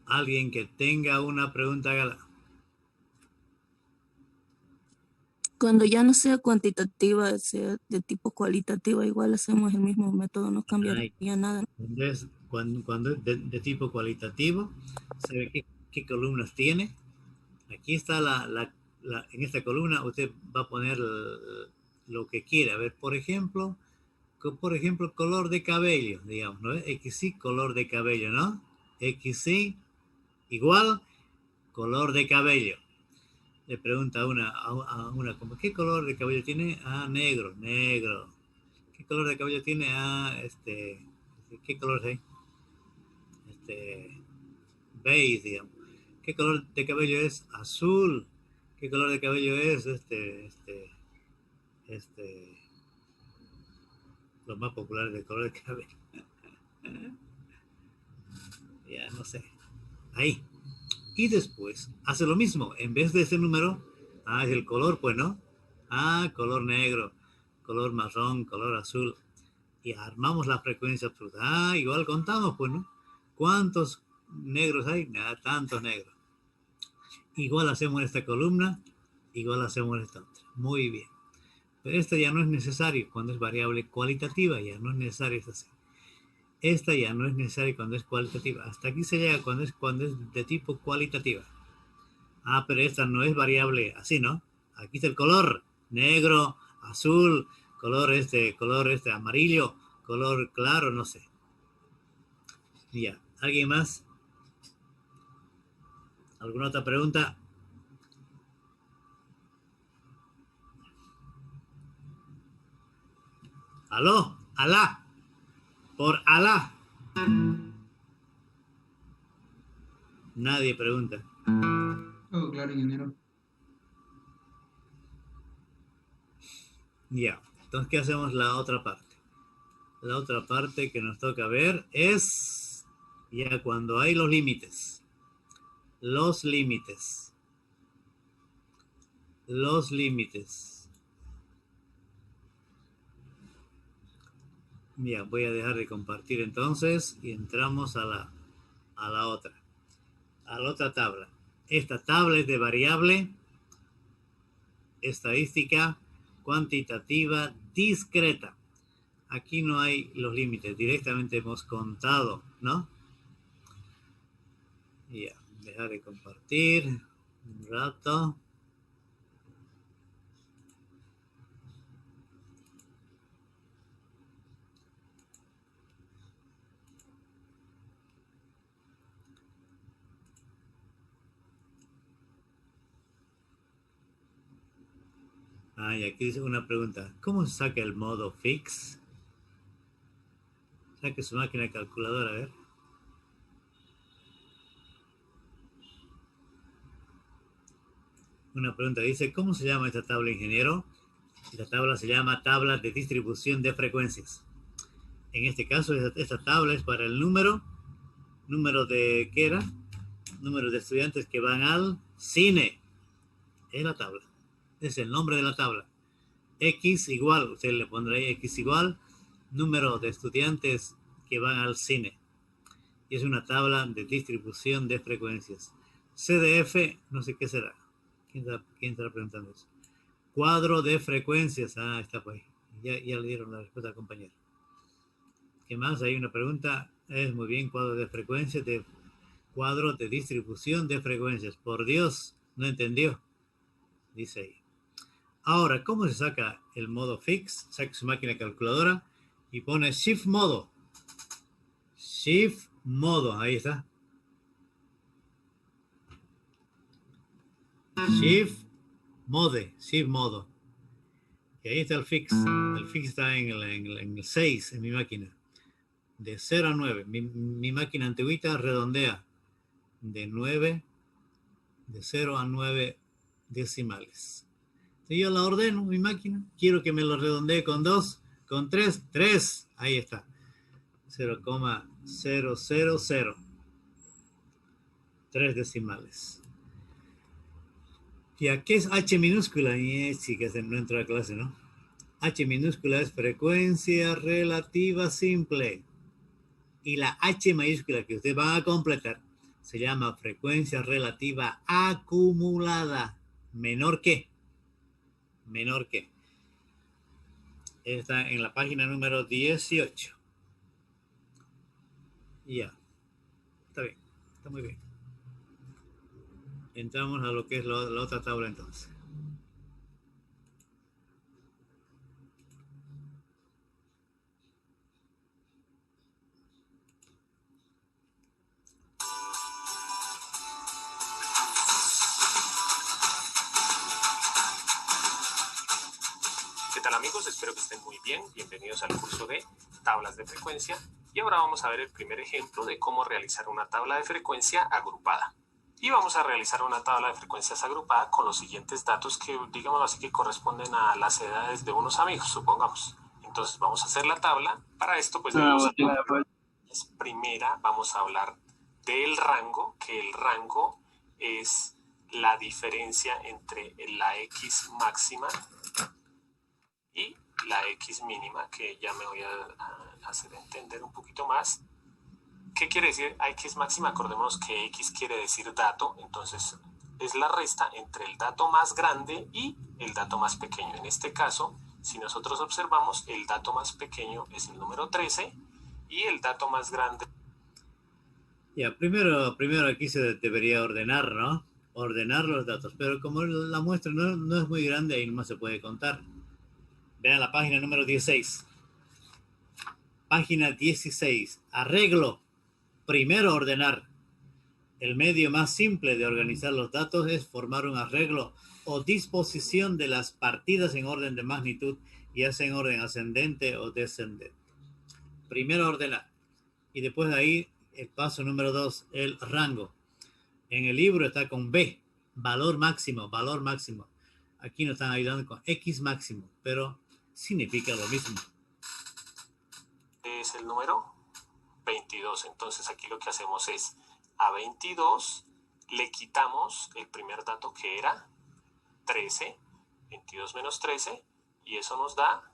Alguien que tenga una pregunta, hágala. Cuando ya no sea cuantitativa, sea de tipo cualitativa, igual hacemos el mismo método, no cambiaría nada. Cuando es de tipo cualitativo, se ve qué columnas tiene. Aquí está en esta columna usted va a poner lo que quiera. A ver, por ejemplo, color de cabello, digamos, ¿no? XY, color de cabello, ¿no? XY igual color de cabello. Le pregunta a una como, ¿qué color de cabello tiene? Negro. ¿Qué color de cabello tiene? ¿Qué color es ahí? Beige, digamos. ¿Qué color de cabello es? Azul. ¿Qué color de cabello es? Los más populares de color de cabello. Ya, no sé. Ahí. Y después hace lo mismo. En vez de ese número, es el color, pues, ¿no? Color negro, color marrón, color azul. Y armamos la frecuencia absoluta. Igual contamos, pues, ¿no? ¿Cuántos negros hay? Nada, tantos negros. Igual hacemos en esta columna, igual hacemos en esta otra. Muy bien. Pero esta ya no es necesario cuando es variable cualitativa, ya no es necesario esta así. Esta ya no es necesaria cuando es cualitativa. Hasta aquí se llega cuando es de tipo cualitativa. Ah, pero esta no es variable así, ¿no? Aquí está el color, negro, azul, color amarillo, color claro, no sé. Ya, ¿alguien más? ¿Alguna otra pregunta? ¿Aló? ¿Alá? ¿Por Alá? Nadie pregunta. Oh, claro, ingeniero. Ya, entonces, ¿qué hacemos la otra parte? La otra parte que nos toca ver es ya cuando hay los límites. Los límites. Los límites. Ya, voy a dejar de compartir entonces y entramos a la otra. A la otra tabla. Esta tabla es de variable estadística cuantitativa discreta. Aquí no hay los límites, directamente hemos contado, ¿no? Ya, dejar de compartir un rato. Ah, y aquí dice una pregunta. ¿Cómo se saca el modo fix? Saque su máquina calculadora, a ver. Una pregunta dice, ¿cómo se llama esta tabla, ingeniero? Esta tabla se llama tabla de distribución de frecuencias. En este caso, esta tabla es para el número de, ¿qué era? Número de estudiantes que van al cine. Es la tabla. Es el nombre de la tabla. X igual, usted le pondrá ahí X igual, número de estudiantes que van al cine. Y es una tabla de distribución de frecuencias. CDF, no sé qué será. ¿Quién estará preguntando eso? Cuadro de frecuencias. Ah, está por ahí. Ya le dieron la respuesta al compañero. ¿Qué más? Hay una pregunta. Es muy bien, cuadro de frecuencias, cuadro de distribución de frecuencias. Por Dios, no entendió. Dice ahí. Ahora, ¿cómo se saca el modo fix? Saca su máquina calculadora y pone Shift modo. Shift modo, ahí está. Shift modo. Y ahí está el fix. El fix está en el 6 en mi máquina. De 0 a 9. Mi máquina antiguita redondea. De 0 a 9 decimales. Si yo la ordeno, mi máquina, quiero que me lo redondee con 2, con 3, 3. Ahí está. 0,000. 3 decimales. ¿Y a qué es H minúscula? Chicas, no entra a clase, ¿no? H minúscula es frecuencia relativa simple. Y la H mayúscula que ustedes van a completar se llama frecuencia relativa acumulada. Menor que. Está en la página número 18. Ya. Está bien. Está muy bien. Entramos a lo que es la otra tabla entonces. ¿Qué tal, amigos? Espero que estén muy bien. Bienvenidos al curso de tablas de frecuencia. Y ahora vamos a ver el primer ejemplo de cómo realizar una tabla de frecuencia agrupada. Y vamos a realizar una tabla de frecuencias agrupada con los siguientes datos que, digamos así, que corresponden a las edades de unos amigos, supongamos. Entonces vamos a hacer la tabla. Para esto, pues, primera vamos a hablar del rango, que el rango es la diferencia entre la X máxima y la X mínima, que ya me voy a hacer entender un poquito más. ¿Qué quiere decir X máxima? Acordémonos que X quiere decir dato, entonces es la resta entre el dato más grande y el dato más pequeño. En este caso, si nosotros observamos, el dato más pequeño es el número 13 y el dato más grande... Ya, primero aquí se debería ordenar, ¿no? Ordenar los datos, pero como la muestra no es muy grande, ahí nomás se puede contar. Vean la página número 16. Página 16. Arreglo. Primero ordenar. El medio más simple de organizar los datos es formar un arreglo o disposición de las partidas en orden de magnitud, ya sea en orden ascendente o descendente. Primero ordenar. Y después de ahí, el paso número 2, el rango. En el libro está con B, valor máximo, valor máximo. Aquí nos están ayudando con X máximo, pero significa lo mismo. Es el número 22. Entonces aquí lo que hacemos es a 22 le quitamos el primer dato que era 13, 22 menos 13, y eso nos da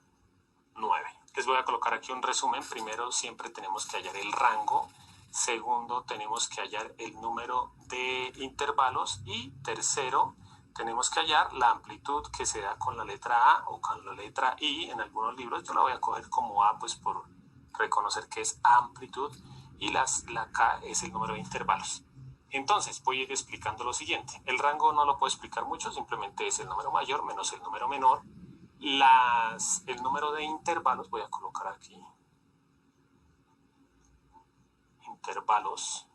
9. Les voy a colocar aquí un resumen. Primero, siempre tenemos que hallar el rango. Segundo, tenemos que hallar el número de intervalos. Y tercero, tenemos que hallar la amplitud que se da con la letra A o con la letra I en algunos libros. Yo la voy a coger como A, pues por reconocer que es amplitud, y la K es el número de intervalos. Entonces voy a ir explicando lo siguiente. El rango no lo puedo explicar mucho, simplemente es el número mayor menos el número menor. El número de intervalos, voy a colocar aquí intervalos.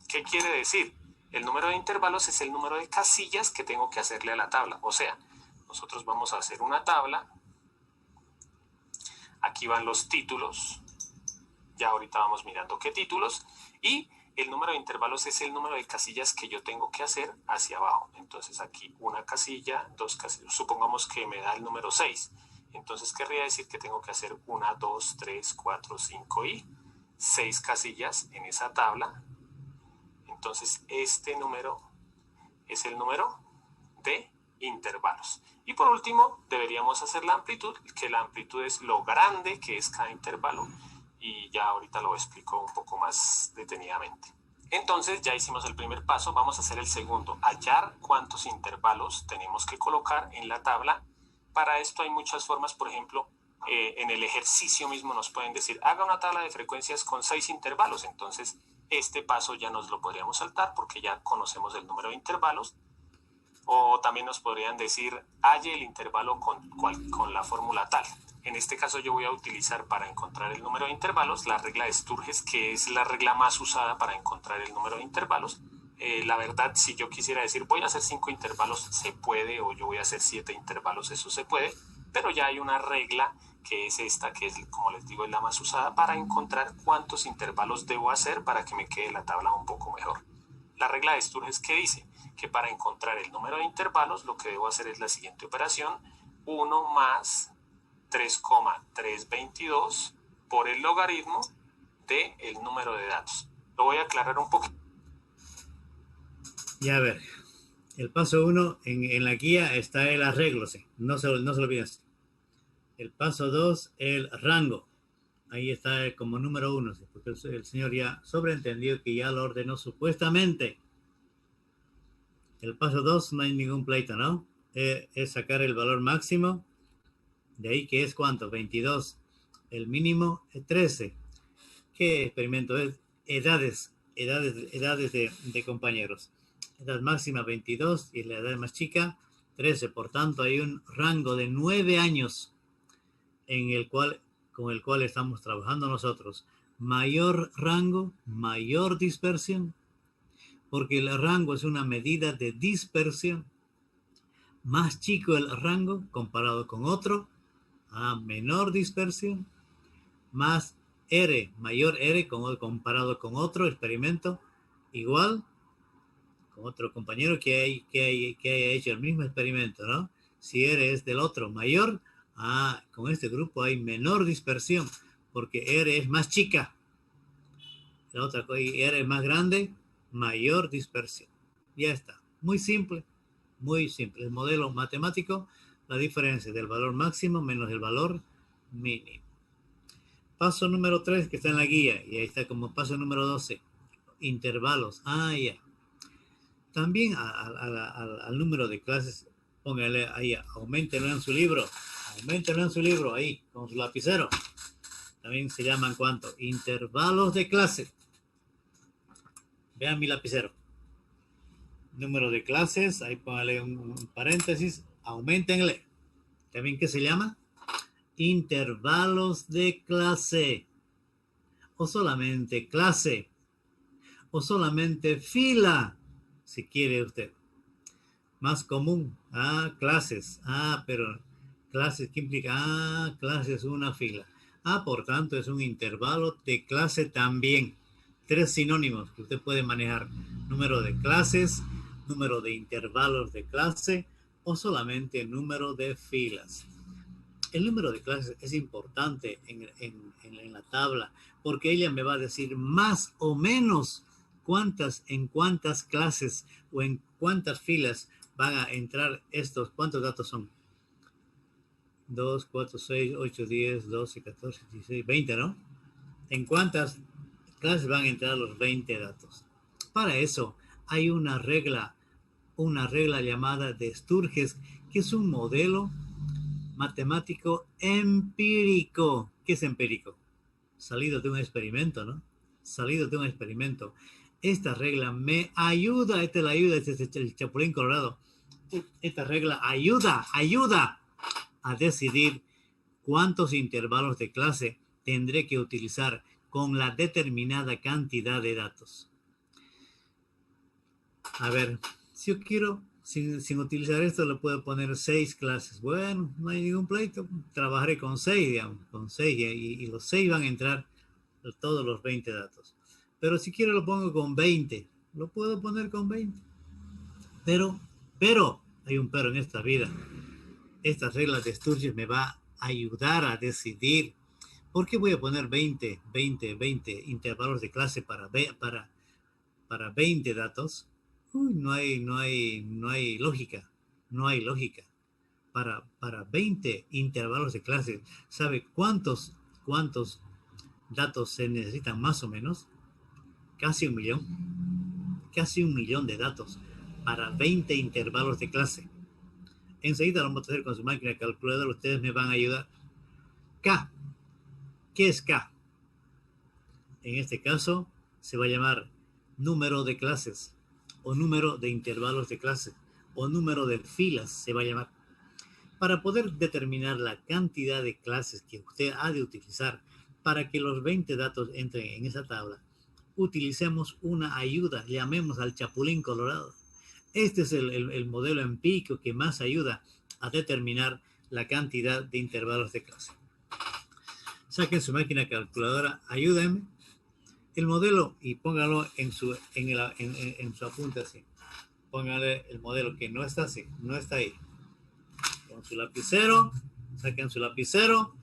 ¿Qué quiere decir? El número de intervalos es el número de casillas que tengo que hacerle a la tabla. O sea, nosotros vamos a hacer una tabla. Aquí van los títulos. Ya ahorita vamos mirando qué títulos. Y el número de intervalos es el número de casillas que yo tengo que hacer hacia abajo. Entonces aquí una casilla, dos casillas. Supongamos que me da el número 6. Entonces querría decir que tengo que hacer 1, 2, 3, 4, 5 y 6 casillas en esa tabla. Entonces este número es el número de intervalos. Y por último deberíamos hacer la amplitud, que la amplitud es lo grande que es cada intervalo. Y ya ahorita lo explico un poco más detenidamente. Entonces ya hicimos el primer paso, vamos a hacer el segundo, hallar cuántos intervalos tenemos que colocar en la tabla. Para esto hay muchas formas, por ejemplo, en el ejercicio mismo nos pueden decir, haga una tabla de frecuencias con 6 intervalos. Entonces este paso ya nos lo podríamos saltar porque ya conocemos el número de intervalos. O también nos podrían decir, halle el intervalo con la fórmula tal. En este caso yo voy a utilizar para encontrar el número de intervalos la regla de Sturges, que es la regla más usada para encontrar el número de intervalos. La verdad, si yo quisiera decir voy a hacer 5 intervalos, se puede, o yo voy a hacer 7 intervalos, eso se puede, pero ya hay una regla que es esta, que es, como les digo, es la más usada para encontrar cuántos intervalos debo hacer para que me quede la tabla un poco mejor. La regla de Sturges, ¿qué dice? Que para encontrar el número de intervalos lo que debo hacer es la siguiente operación: 1 más 3,322 por el logaritmo del número de datos. Lo voy a aclarar un poquito. Ya a ver, el paso 1 en la guía está el arreglo, ¿sí? No se lo olviden. El paso 2, el rango. Ahí está como número 1, ¿sí? Porque el señor ya sobreentendió que ya lo ordenó supuestamente. El paso 2 no hay ningún pleito, ¿no? Es sacar el valor máximo. De ahí que es ¿cuánto? 22. El mínimo es 13. ¿Qué experimento es? Edades de compañeros. Edad máxima 22 y la edad más chica 13. Por tanto, hay un rango de 9 años con el cual estamos trabajando nosotros. Mayor rango, mayor dispersión, porque el rango es una medida de dispersión. Más chico el rango comparado con otro, a menor dispersión, más R, mayor R comparado con otro experimento, igual con otro compañero que haya hecho el mismo experimento, ¿no? Si R es del otro mayor, con este grupo hay menor dispersión, porque R es más chica. La otra cosa, R es más grande, mayor dispersión. Ya está. Muy simple, muy simple. El modelo matemático, la diferencia del valor máximo menos el valor mínimo. Paso número 3 que está en la guía, y ahí está como paso número 12, intervalos. Ah, ya. También al número de clases, póngale ahí, auméntenlo en su libro, ahí, con su lapicero. También se llaman, ¿cuánto? Intervalos de clase. Vean mi lapicero. Número de clases, ahí póngale un paréntesis, aumentenle. ¿También qué se llama? Intervalos de clase. O solamente clase. O solamente fila, si quiere usted. Más común. Ah, clases. Ah, pero clases, ¿qué implica? Ah, clases, una fila. Ah, por tanto, es un intervalo de clase también. 3 sinónimos que usted puede manejar. Número de clases, número de intervalos de clase o solamente número de filas. El número de clases es importante en la tabla porque ella me va a decir más o menos en cuántas clases o en cuántas filas van a entrar estos. ¿Cuántos datos son? 2, 4, 6, 8, 10, 12, 14, 16, 20, ¿no? ¿En cuántas clases van a entrar los 20 datos? Para eso hay una regla llamada de Sturges, que es un modelo matemático empírico. ¿Qué es empírico? Salido de un experimento, ¿no? Salido de un experimento. Esta regla me ayuda, esta es la ayuda, este es el Chapulín Colorado. Esta regla ayuda a decidir cuántos intervalos de clase tendré que utilizar con la determinada cantidad de datos. A ver, si yo quiero, sin utilizar esto, le puedo poner 6 clases. Bueno, no hay ningún pleito. Trabajaré con 6, digamos, con 6 y los 6 van a entrar todos los 20 datos. Pero si quiero lo pongo con 20. Lo puedo poner con 20. Pero, hay un pero en esta vida. Estas reglas de Sturges me va a ayudar a decidir. ¿Por qué voy a poner 20 intervalos de clase para 20 datos? Uy, no hay lógica. No hay lógica. Para 20 intervalos de clase, ¿sabe cuántos datos se necesitan más o menos? Casi 1,000,000. Casi 1,000,000 de datos para 20 intervalos de clase. Enseguida lo vamos a hacer con su máquina calculadora. Ustedes me van a ayudar. K. ¿Qué es K? En este caso se va a llamar número de clases o número de intervalos de clase o número de filas se va a llamar. Para poder determinar la cantidad de clases que usted ha de utilizar para que los 20 datos entren en esa tabla, utilicemos una ayuda, llamemos al Chapulín Colorado. Este es el modelo empírico que más ayuda a determinar la cantidad de intervalos de clase. Saquen su máquina calculadora, ayúdenme. El modelo y póngalo en su apunte así. Póngale el modelo que no está así, no está ahí. Con su lapicero, saquen su lapicero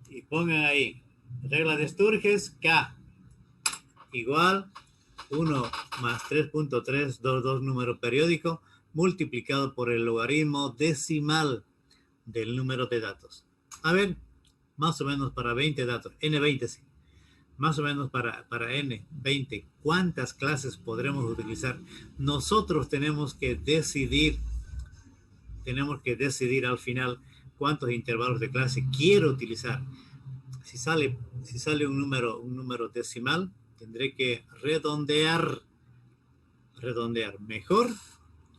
y pongan ahí. Regla de Sturges, K igual 1 más 3.322 número periódico multiplicado por el logaritmo decimal del número de datos. A ver, más o menos para 20 datos, N20 sí. Más o menos para N20, ¿cuántas clases podremos utilizar? Nosotros tenemos que decidir al final cuántos intervalos de clase quiero utilizar. Si sale un número decimal, tendré que redondear mejor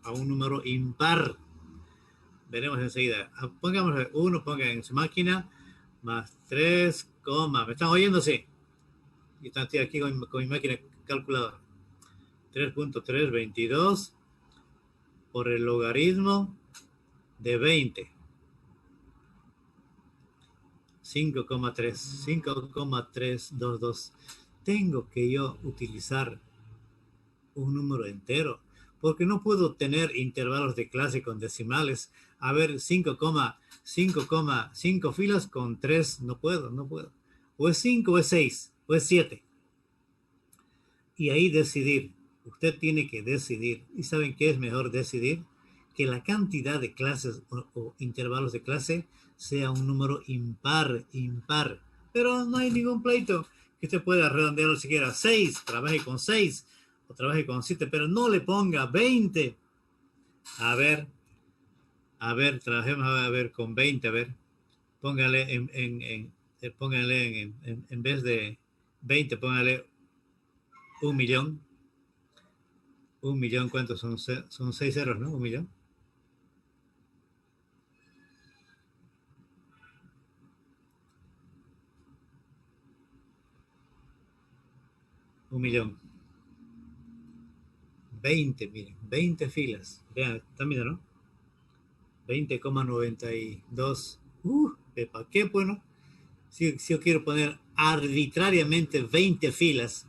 a un número impar. Veremos enseguida. Pongamos 1, pongan en su máquina, más 3, ¿me están oyendo? Sí. Y estoy aquí con mi máquina calculadora. 3.322 por el logaritmo de 20. 5,322. Tengo que yo utilizar un número entero, porque no puedo tener intervalos de clase con decimales. A ver, 5,5 filas con 3, no puedo. O es 5, o es 6, o es 7. Y ahí decidir. Usted tiene que decidir. ¿Y saben qué es mejor decidir? Que la cantidad de clases o intervalos de clase sea un número impar. pero no hay ningún pleito, que usted pueda redondearlo siquiera a 6, trabaje con 6 o trabaje con 7, pero no le ponga 20. A ver, trabajemos a ver con 20, a ver, póngale póngale en vez de 20, póngale 1.000.000. 1.000.000, ¿cuántos son? Son 6 ceros, ¿no? 1.000.000. 1.000.000. 20, miren, 20 filas. Vean, están viendo, ¿no? 20,92. ¿Para qué? Bueno, si yo quiero poner arbitrariamente 20 filas,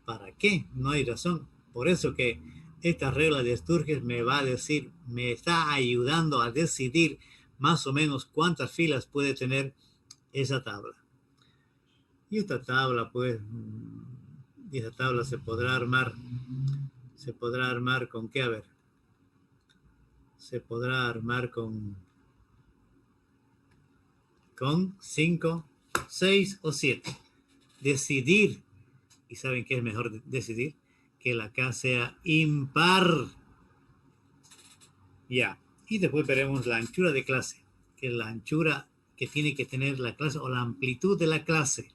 ¿para qué? No hay razón. Por eso que esta regla de Sturges me va a decir, me está ayudando a decidir más o menos cuántas filas puede tener esa tabla. Y esta tabla, pues, esa tabla se podrá armar con qué, a ver. Se podrá armar con 5, 6 o 7. Decidir, y ¿saben qué es mejor decidir? Que la K sea impar. Ya, y después veremos la anchura de clase, que es la anchura que tiene que tener la clase o la amplitud de la clase.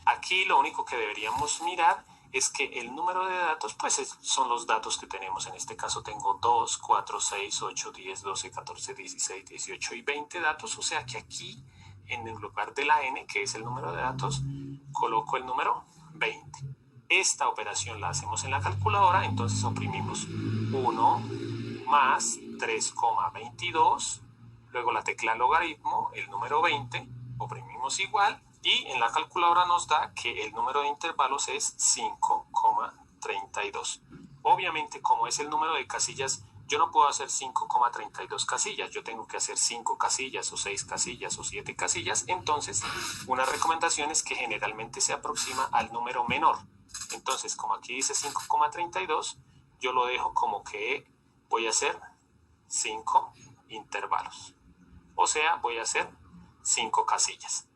Aquí lo único que deberíamos mirar es que el número de datos, pues son los datos que tenemos. En este caso tengo 2, 4, 6, 8, 10, 12, 14, 16, 18 y 20 datos. O sea que aquí, en el lugar de la n, que es el número de datos, coloco el número 20. Esta operación la hacemos en la calculadora, entonces oprimimos 1 más 3,22, luego la tecla logaritmo, el número 20, oprimimos igual, y en la calculadora nos da que el número de intervalos es 5,32. Obviamente, como es el número de casillas, yo no puedo hacer 5,32 casillas, yo tengo que hacer 5 casillas o 6 casillas o 7 casillas. Entonces, una recomendación es que generalmente se aproxima al número menor. Entonces, como aquí dice 5,32, yo lo dejo como que voy a hacer 5 intervalos. O sea, voy a hacer 5 casillas.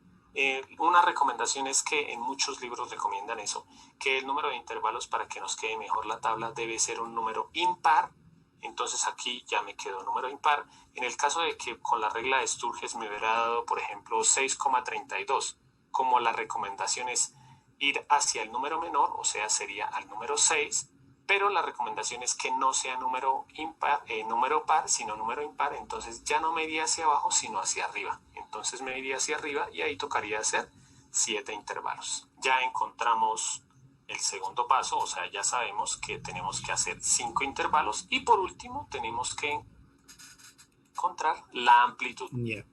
Una recomendación es que en muchos libros recomiendan eso, que el número de intervalos para que nos quede mejor la tabla debe ser un número impar. Entonces aquí ya me quedó número impar. En el caso de que con la regla de Sturges me hubiera dado, por ejemplo, 6,32, como la recomendación es ir hacia el número menor, o sea, sería al número 6, pero la recomendación es que no sea número par, sino número impar. Entonces ya no me iría hacia abajo, sino hacia arriba. Entonces me iría hacia arriba y ahí tocaría hacer 7 intervalos. Ya encontramos el segundo paso, o sea, ya sabemos que tenemos que hacer 5 intervalos y por último tenemos que encontrar la amplitud. Yeah.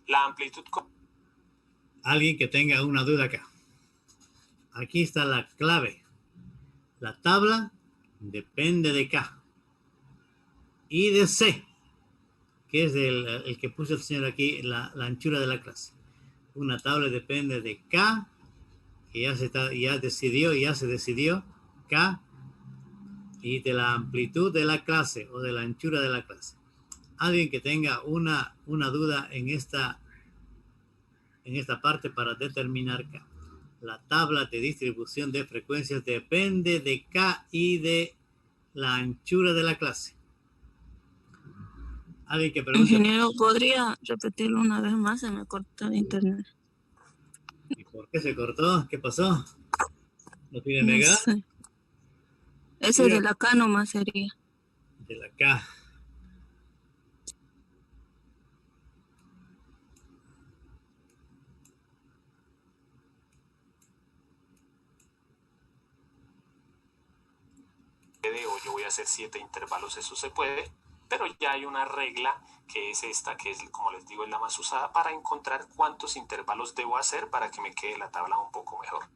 La amplitud. Alguien que tenga una duda acá. Aquí está la clave. La tabla depende de K y de C, que es el que puso el señor aquí, la anchura de la clase. Una tabla depende de K, que ya se decidió, K, y de la amplitud de la clase o de la anchura de la clase. Alguien que tenga una duda en esta parte para determinar K. La tabla de distribución de frecuencias depende de K y de la anchura de la clase. ¿Alguien que pregunte? Ingeniero, ¿podría repetirlo una vez más? Se me cortó el internet. ¿Y por qué se cortó? ¿Qué pasó? ¿Lo tiene No negado? sé. Ese de la K nomás sería. De la K. O yo voy a hacer 7 intervalos, eso se puede, pero ya hay una regla que es esta, que es, como les digo, es la más usada para encontrar cuántos intervalos debo hacer para que me quede la tabla un poco mejor.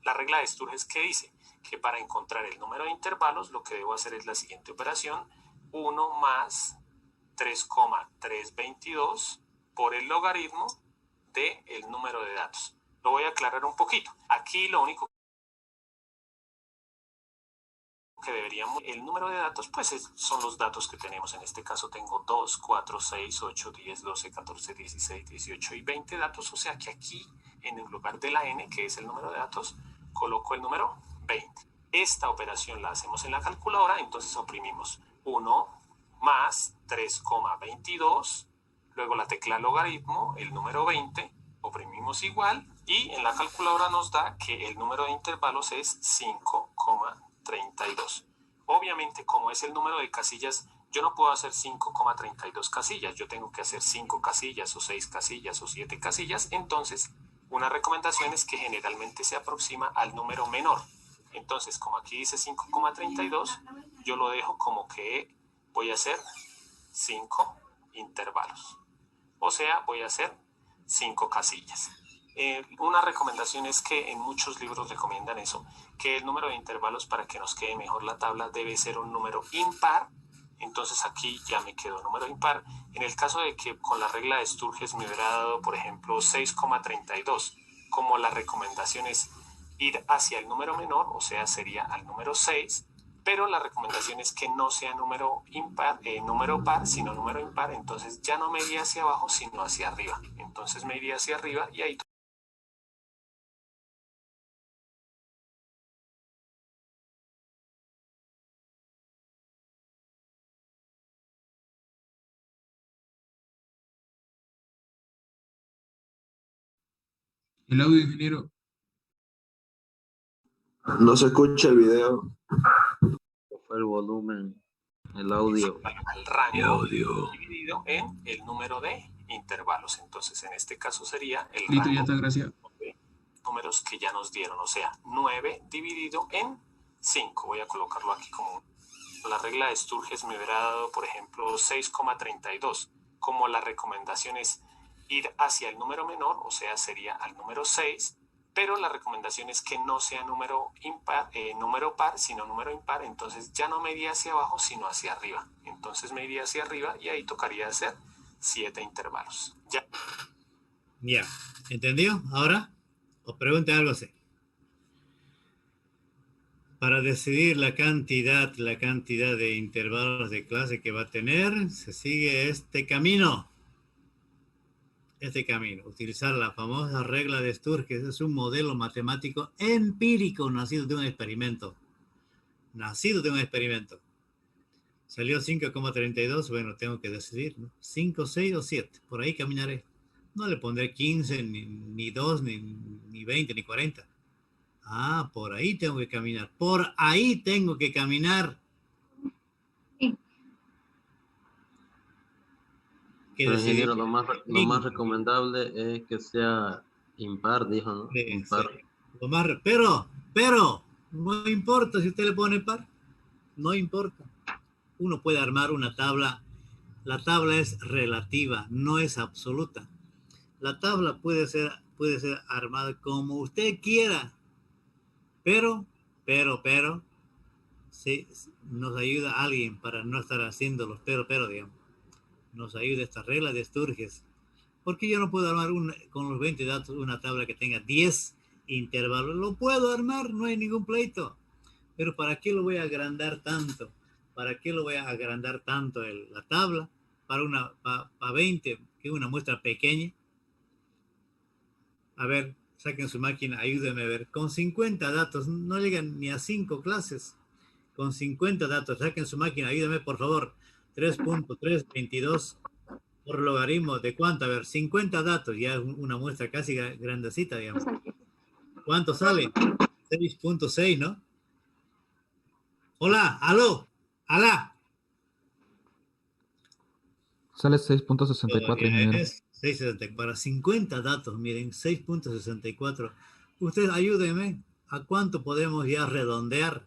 La regla de Sturges, que dice que para encontrar el número de intervalos lo que debo hacer es la siguiente operación: 1 más 3,322 por el logaritmo del número de datos. Lo voy a aclarar un poquito. Aquí lo único que deberíamos, el número de datos, pues son los datos que tenemos. En este caso tengo 2, 4, 6, 8, 10, 12, 14, 16, 18 y 20 datos. O sea que aquí, en el lugar de la n, que es el número de datos, coloco el número 20. Esta operación la hacemos en la calculadora, entonces oprimimos 1 más 3,22, luego la tecla logaritmo, el número 20, oprimimos igual, y en la calculadora nos da que el número de intervalos es 5,32. Obviamente, como es el número de casillas, yo no puedo hacer 5,32 casillas, yo tengo que hacer 5 casillas, o 6 casillas, o 7 casillas. Entonces, una recomendación es que generalmente se aproxima al número menor. Entonces, como aquí dice 5,32, yo lo dejo como que voy a hacer 5 intervalos. O sea, voy a hacer 5 casillas. Una recomendación es que en muchos libros recomiendan eso, que el número de intervalos, para que nos quede mejor la tabla, debe ser un número impar. Entonces aquí ya me quedó número impar. En el caso de que con la regla de Sturges me hubiera dado, por ejemplo, 6,32, como la recomendación es ir hacia el número menor, o sea, sería al número 6, pero la recomendación es que no sea número impar, número par, sino número impar. Entonces ya no me iría hacia abajo, sino hacia arriba. Entonces me iría hacia arriba y ahí El audio, ingeniero. No se escucha el video. Fue el volumen, el audio. al rango dividido en el número de intervalos. Entonces en este caso sería el Listo, rango ya está, gracias. de números que ya nos dieron, o sea, 9 dividido en 5. Voy a colocarlo aquí como la regla de Sturges me hubiera dado, por ejemplo, 6,32. Como la recomendación es ir hacia el número menor, o sea, sería al número 6, pero la recomendación es que no sea número impar, número par, sino número impar. Entonces ya no me iría hacia abajo, sino hacia arriba. Entonces me iría hacia arriba y ahí tocaría hacer 7 intervalos. Ya. Ya. ¿Entendió? Ahora, os pregunte algo así. Para decidir la cantidad de intervalos de clase que va a tener, se sigue este camino. Utilizar la famosa regla de Sturges. Es un modelo matemático empírico nacido de un experimento. Salió 5,32, bueno, tengo que decidir, ¿no? 5, 6 o 7, por ahí caminaré. No le pondré 15, ni 2, ni 20, ni 40. Ah, por ahí tengo que caminar. ¿Qué Pero, decidir? ingeniero, lo más recomendable es que sea impar, dijo, ¿no? Sí, Impar. sí. Pero, no importa si usted le pone par. No importa. Uno puede armar una tabla. La tabla es relativa, no es absoluta. La tabla puede ser armada como usted quiera. Pero, sí, nos ayuda alguien para no estar haciendo los pero, digamos. Nos ayuda esta regla de Sturges. Porque yo no puedo armar con los 20 datos una tabla que tenga 10 intervalos. Lo puedo armar, no hay ningún pleito. Pero ¿para qué lo voy a agrandar tanto? La tabla para 20, que es una muestra pequeña? A ver, saquen su máquina, ayúdenme a ver. Con 50 datos, no llegan ni a 5 clases. Con 50 datos, saquen su máquina, ayúdenme por favor. 3.322 por logaritmo de cuánto, a ver, 50 datos, ya es una muestra casi grandecita, digamos. ¿Cuánto sale? 6.6, ¿no? Hola, aló, alá. Sale 6.64, ingeniero. 6.64, para 50 datos, miren, 6.64. Ustedes ayúdenme, ¿a cuánto podemos ya redondear?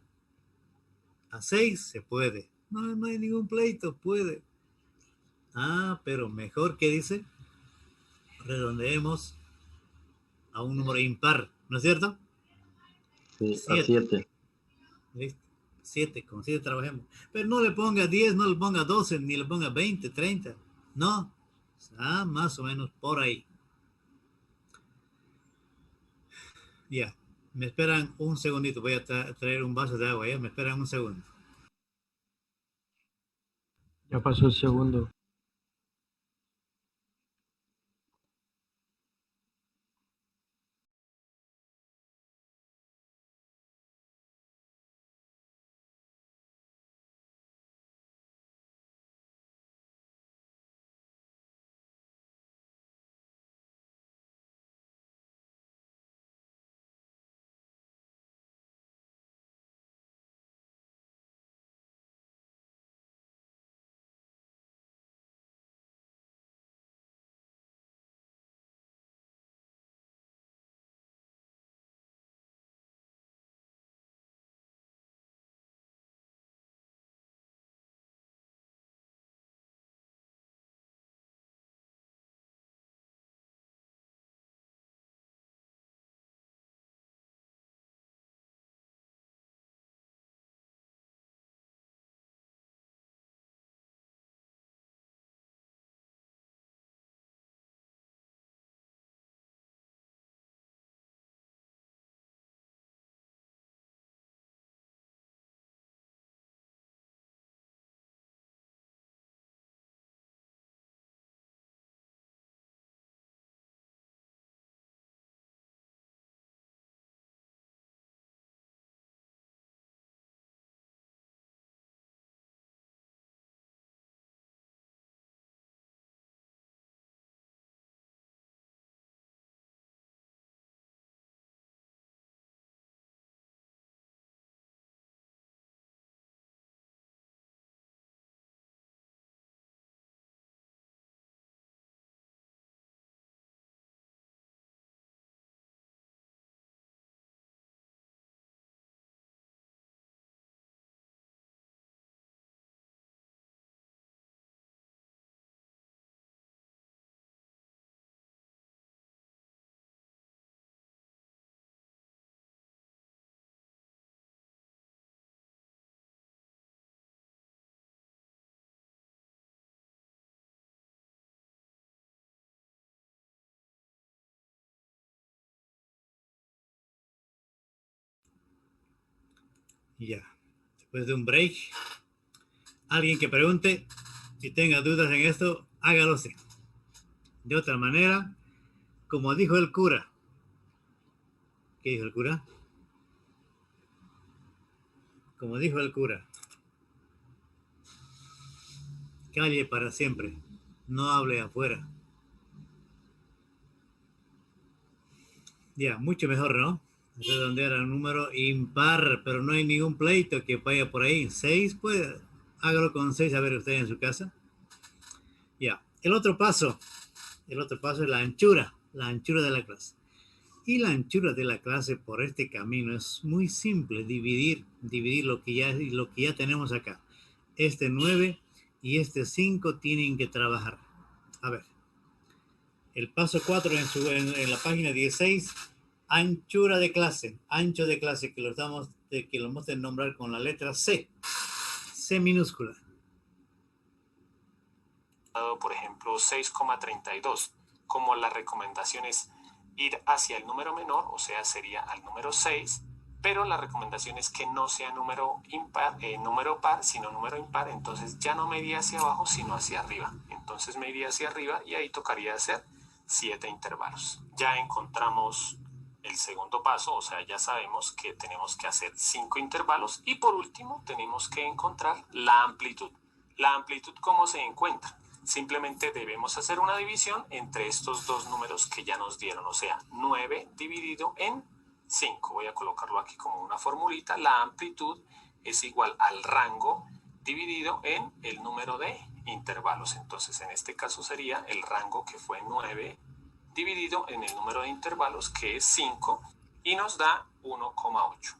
A 6 se puede. No hay ningún pleito, puede. Ah, pero mejor, ¿qué dice? Redondeemos a un número impar, ¿no es cierto? Sí, a 7. ¿Listo? 7, con 7 trabajemos. Pero no le ponga 10, no le ponga 12, ni le ponga 20, 30. No. Ah, más o menos por ahí. Ya. Me esperan un segundito. Voy a traer un vaso de agua. ¿Ya? Me esperan un segundo. Ya pasó el segundo. Ya. Después de un break, alguien que pregunte, si tenga dudas en esto, hágalo. De otra manera, como dijo el cura. ¿Qué dijo el cura? Como dijo el cura, calle para siempre, no hable afuera. Ya, mucho mejor, ¿no? Redondear un número impar, pero no hay ningún pleito que vaya por ahí. 6, pues hágalo con 6, a ver usted en su casa. Ya, el otro paso es la anchura de la clase. Y la anchura de la clase por este camino es muy simple, dividir lo que ya tenemos acá. Este 9 y este 5 tienen que trabajar. A ver, el paso 4 en la página 16, anchura de clase, ancho de clase, que lo vamos a nombrar con la letra C minúscula. Por ejemplo, 6,32. Como la recomendación es ir hacia el número menor, o sea, sería al número 6, pero la recomendación es que no sea número par, sino número impar, entonces ya no me iría hacia abajo, sino hacia arriba. Entonces me iría hacia arriba y ahí tocaría hacer 7 intervalos. Ya encontramos el segundo paso, o sea, ya sabemos que tenemos que hacer 5 intervalos y por último tenemos que encontrar la amplitud. La amplitud, ¿cómo se encuentra? Simplemente debemos hacer una división entre estos dos números que ya nos dieron, o sea, 9 dividido en 5. Voy a colocarlo aquí como una formulita. La amplitud es igual al rango dividido en el número de intervalos. Entonces, en este caso sería el rango, que fue 9, dividido en el número de intervalos, que es 5, y nos da 1,8.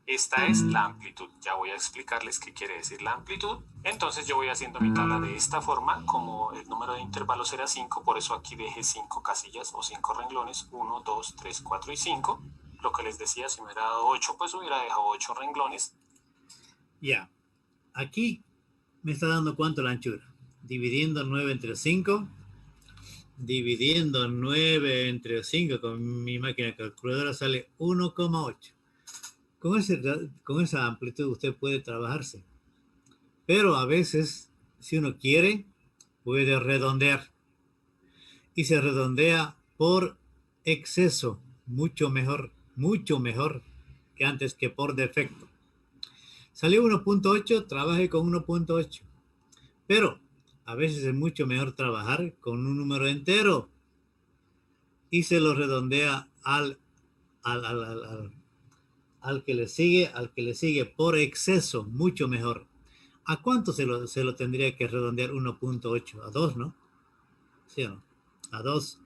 Esta es la amplitud. Ya voy a explicarles qué quiere decir la amplitud. Entonces yo voy haciendo mi tabla de esta forma. Como el número de intervalos era 5, por eso aquí dejé 5 casillas o 5 renglones. 1, 2, 3, 4 y 5. Lo que les decía, si me hubiera dado 8, pues hubiera dejado 8 renglones. Ya. Aquí me está dando cuánto la anchura. Dividiendo 9 entre 5, dividiendo 9 entre 5 con mi máquina calculadora sale 1,8. Con esa amplitud usted puede trabajarse. Pero a veces, si uno quiere, puede redondear. Y se redondea por exceso. Mucho mejor que antes que por defecto. Salió 1.8, trabaje con 1.8. Pero a veces es mucho mejor trabajar con un número entero y se lo redondea al que le sigue por exceso, mucho mejor. ¿A cuánto se lo tendría que redondear 1.8? A 2, ¿no? ¿Sí o no? A 2.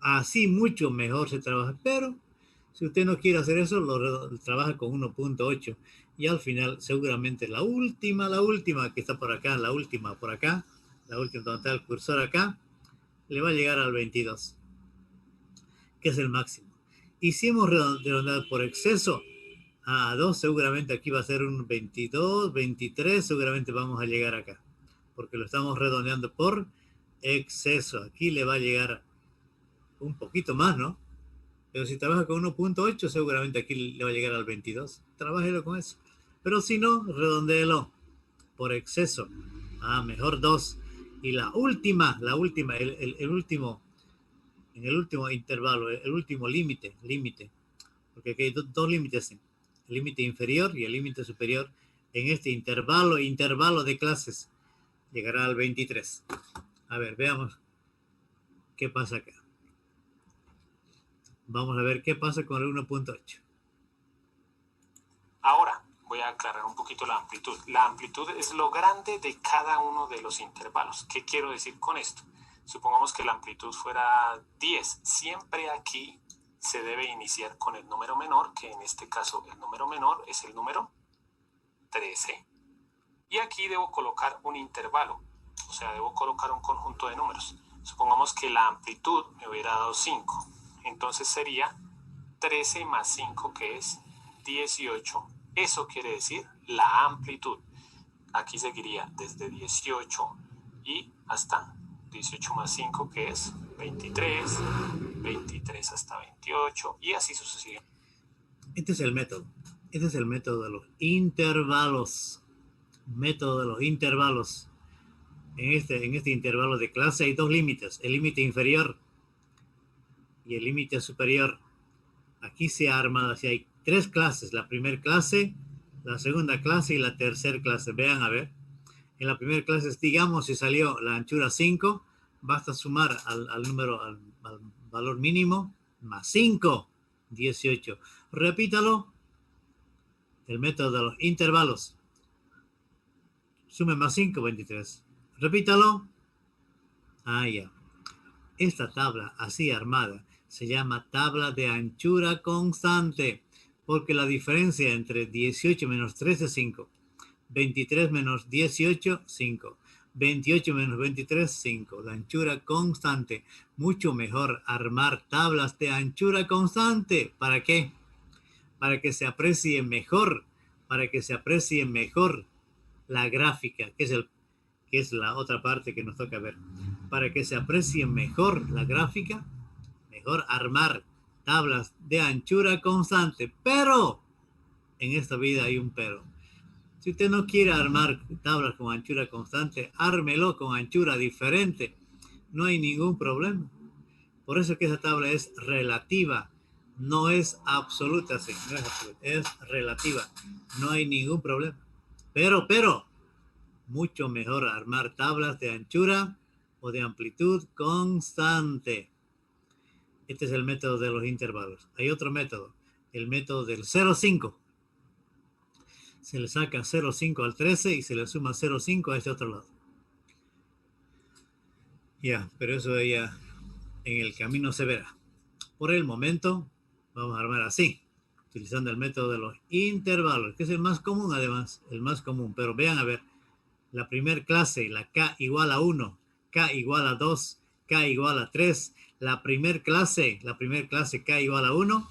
Así mucho mejor se trabaja, pero si usted no quiere hacer eso, lo trabaja con 1.8 y al final seguramente la última que está por acá, la última por acá, la última donde está el cursor acá, le va a llegar al 22, que es el máximo. Y si hemos redondeado por exceso a 2, seguramente aquí va a ser un 22, 23, seguramente vamos a llegar acá, porque lo estamos redondeando por exceso. Aquí le va a llegar un poquito más, ¿no? Pero si trabaja con 1.8, seguramente aquí le va a llegar al 22. Trabájelo con eso. Pero si no, redondéelo por exceso. Mejor 2. Y la última, el último, en el último intervalo, el último límite, porque aquí hay dos límites, el límite inferior y el límite superior. En este intervalo de clases, llegará al 23. A ver, veamos qué pasa acá. Vamos a ver qué pasa con el 1.8. Ahora voy a aclarar un poquito la amplitud. La amplitud es lo grande de cada uno de los intervalos. ¿Qué quiero decir con esto? Supongamos que la amplitud fuera 10. Siempre aquí se debe iniciar con el número menor, que en este caso el número menor es el número 13. Y aquí debo colocar un intervalo, o sea, debo colocar un conjunto de números. Supongamos que la amplitud me hubiera dado 5. Entonces sería 13 más 5, que es 18. Eso quiere decir la amplitud. Aquí seguiría desde 18 y hasta 18 más 5, que es 23, 23 hasta 28 y así sucesivamente. Este es el método. Este es el método de los intervalos. Método de los intervalos. En este intervalo de clase hay dos límites. El límite inferior y el límite superior. Aquí se arma, así hay 3 clases. La primera clase, la segunda clase y la tercera clase. Vean, a ver. En la primera clase, digamos, si salió la anchura 5, basta sumar al valor mínimo más 5, 18. Repítalo. El método de los intervalos. Sume más 5, 23. Repítalo. Ya. Esta tabla así armada se llama tabla de anchura constante, porque la diferencia entre 18 menos 13 es 5, 23 menos 18, 5, 28 menos 23, 5. La anchura constante. Mucho mejor armar tablas de anchura constante. ¿Para qué? Para que se aprecie mejor, la gráfica, que es la otra parte que nos toca ver. Para que se aprecie mejor la gráfica, mejor armar tablas de anchura constante. Pero, en esta vida hay un pero. Si usted no quiere armar tablas con anchura constante, ármelo con anchura diferente. No hay ningún problema. Por eso que esa tabla es relativa. No es absoluta, sí, no es absoluta, es relativa. No hay ningún problema. Pero, mucho mejor armar tablas de anchura o de amplitud constante. Este es el método de los intervalos. Hay otro método, el método del 0,5. Se le saca 0,5 al 13 y se le suma 0,5 a este otro lado. Pero eso ya en el camino se verá. Por el momento, vamos a armar así, utilizando el método de los intervalos, que es el más común además, el más común. Pero vean, a ver, la primera clase, la K igual a 1, K igual a 2, K igual a 3. La primera clase K igual a 1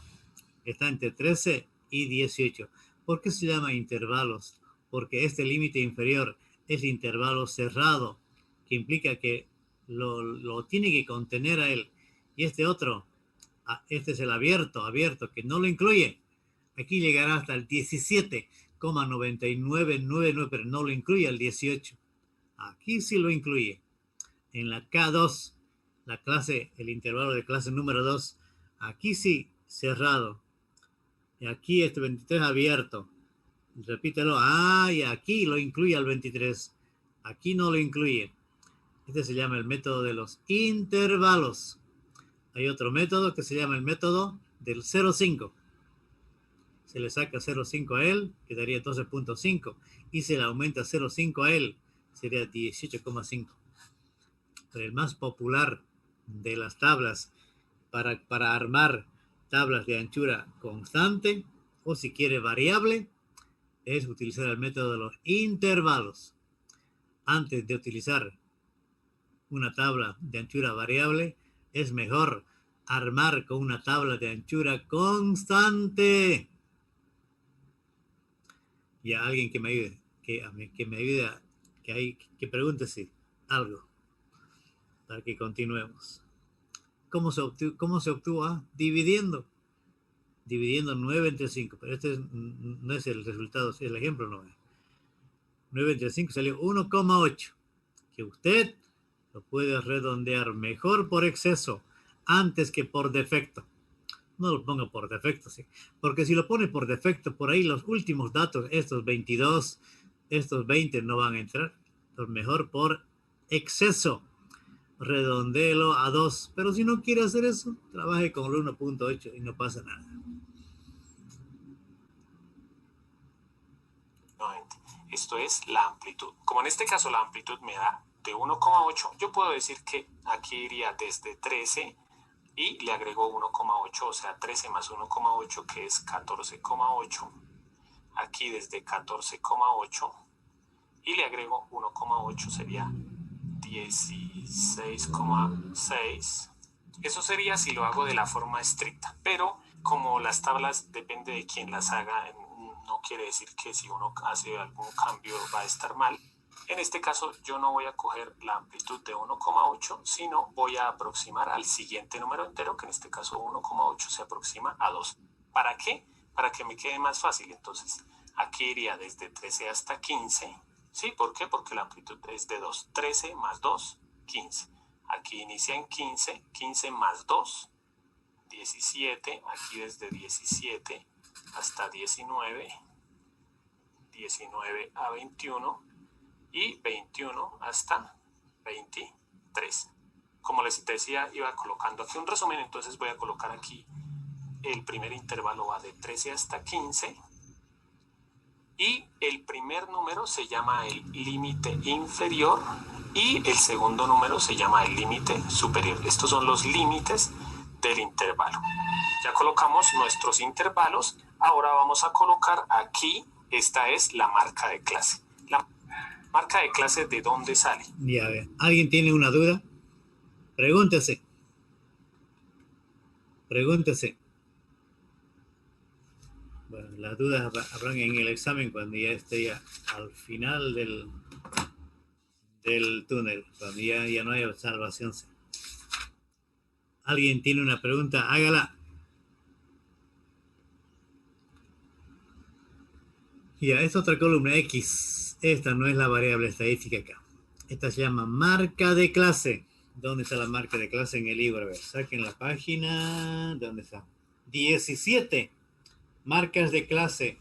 está entre 13 y 18. ¿Por qué se llama intervalos? Porque este límite inferior es intervalo cerrado, que implica que lo tiene que contener a él. Y este otro, este es el abierto, que no lo incluye. Aquí llegará hasta el 17,9999, pero no lo incluye el 18. Aquí sí lo incluye. En la K2, la clase, el intervalo de clase número 2, aquí sí, cerrado. Y aquí este 23 abierto. Repítelo. Y aquí lo incluye al 23. Aquí no lo incluye. Este se llama el método de los intervalos. Hay otro método que se llama el método del 0,5. Se le saca 0,5 a él, quedaría 12,5. Y se le aumenta 0,5 a él, sería 18,5. Pero el más popular de las tablas para armar tablas de anchura constante, o si quiere variable, es utilizar el método de los intervalos. Antes de utilizar una tabla de anchura variable, es mejor armar con una tabla de anchura constante. Y a alguien que me ayude, que me ayude, que pregunte si algo, para que continuemos. ¿Cómo se obtuvo? Dividiendo 9 entre 5, pero este no es el resultado, el ejemplo no es. 9 entre 5 salió 1,8, que usted lo puede redondear mejor por exceso antes que por defecto. No lo ponga por defecto, sí, porque si lo pone por defecto, por ahí los últimos datos, estos 22, estos 20 no van a entrar. Entonces mejor por exceso, redondéelo a 2, pero si no quiere hacer eso, trabaje con el 1,8 y no pasa nada. Esto es la amplitud. Como en este caso la amplitud me da de 1,8, yo puedo decir que aquí iría desde 13 y le agrego 1,8, o sea 13 más 1,8, que es 14,8. Aquí desde 14,8 y le agrego 1,8, sería 16,6. Eso sería si lo hago de la forma estricta, pero como las tablas depende de quién las haga, no quiere decir que si uno hace algún cambio va a estar mal. En este caso yo no voy a coger la amplitud de 1,8, sino voy a aproximar al siguiente número entero, que en este caso 1,8 se aproxima a 2. ¿Para qué? Para que me quede más fácil. Entonces aquí iría desde 13 hasta 15. ¿Sí? ¿Por qué? Porque la amplitud es de 2. 13 más 2, 15. Aquí inicia en 15, 15 más 2, 17. Aquí desde 17 hasta 19, 19 a 21 y 21 hasta 23. Como les decía, iba colocando aquí un resumen, entonces voy a colocar aquí el primer intervalo va de 13 hasta 15 y el primer número se llama el límite inferior y el segundo número se llama el límite superior. Estos son los límites del intervalo. Ya colocamos nuestros intervalos. Ahora vamos a colocar aquí, esta es la marca de clase. La marca de clase, ¿de dónde sale? Ya, ¿alguien tiene una duda? Pregúntese. Bueno, las dudas habrán en el examen cuando ya esté al final del túnel, cuando ya no haya salvación. ¿Alguien tiene una pregunta? Hágala. Ya, esta otra columna X. Esta no es la variable estadística acá. Esta se llama marca de clase. ¿Dónde está la marca de clase en el libro? A ver, saquen la página. ¿Dónde está? 17. Marcas de clase.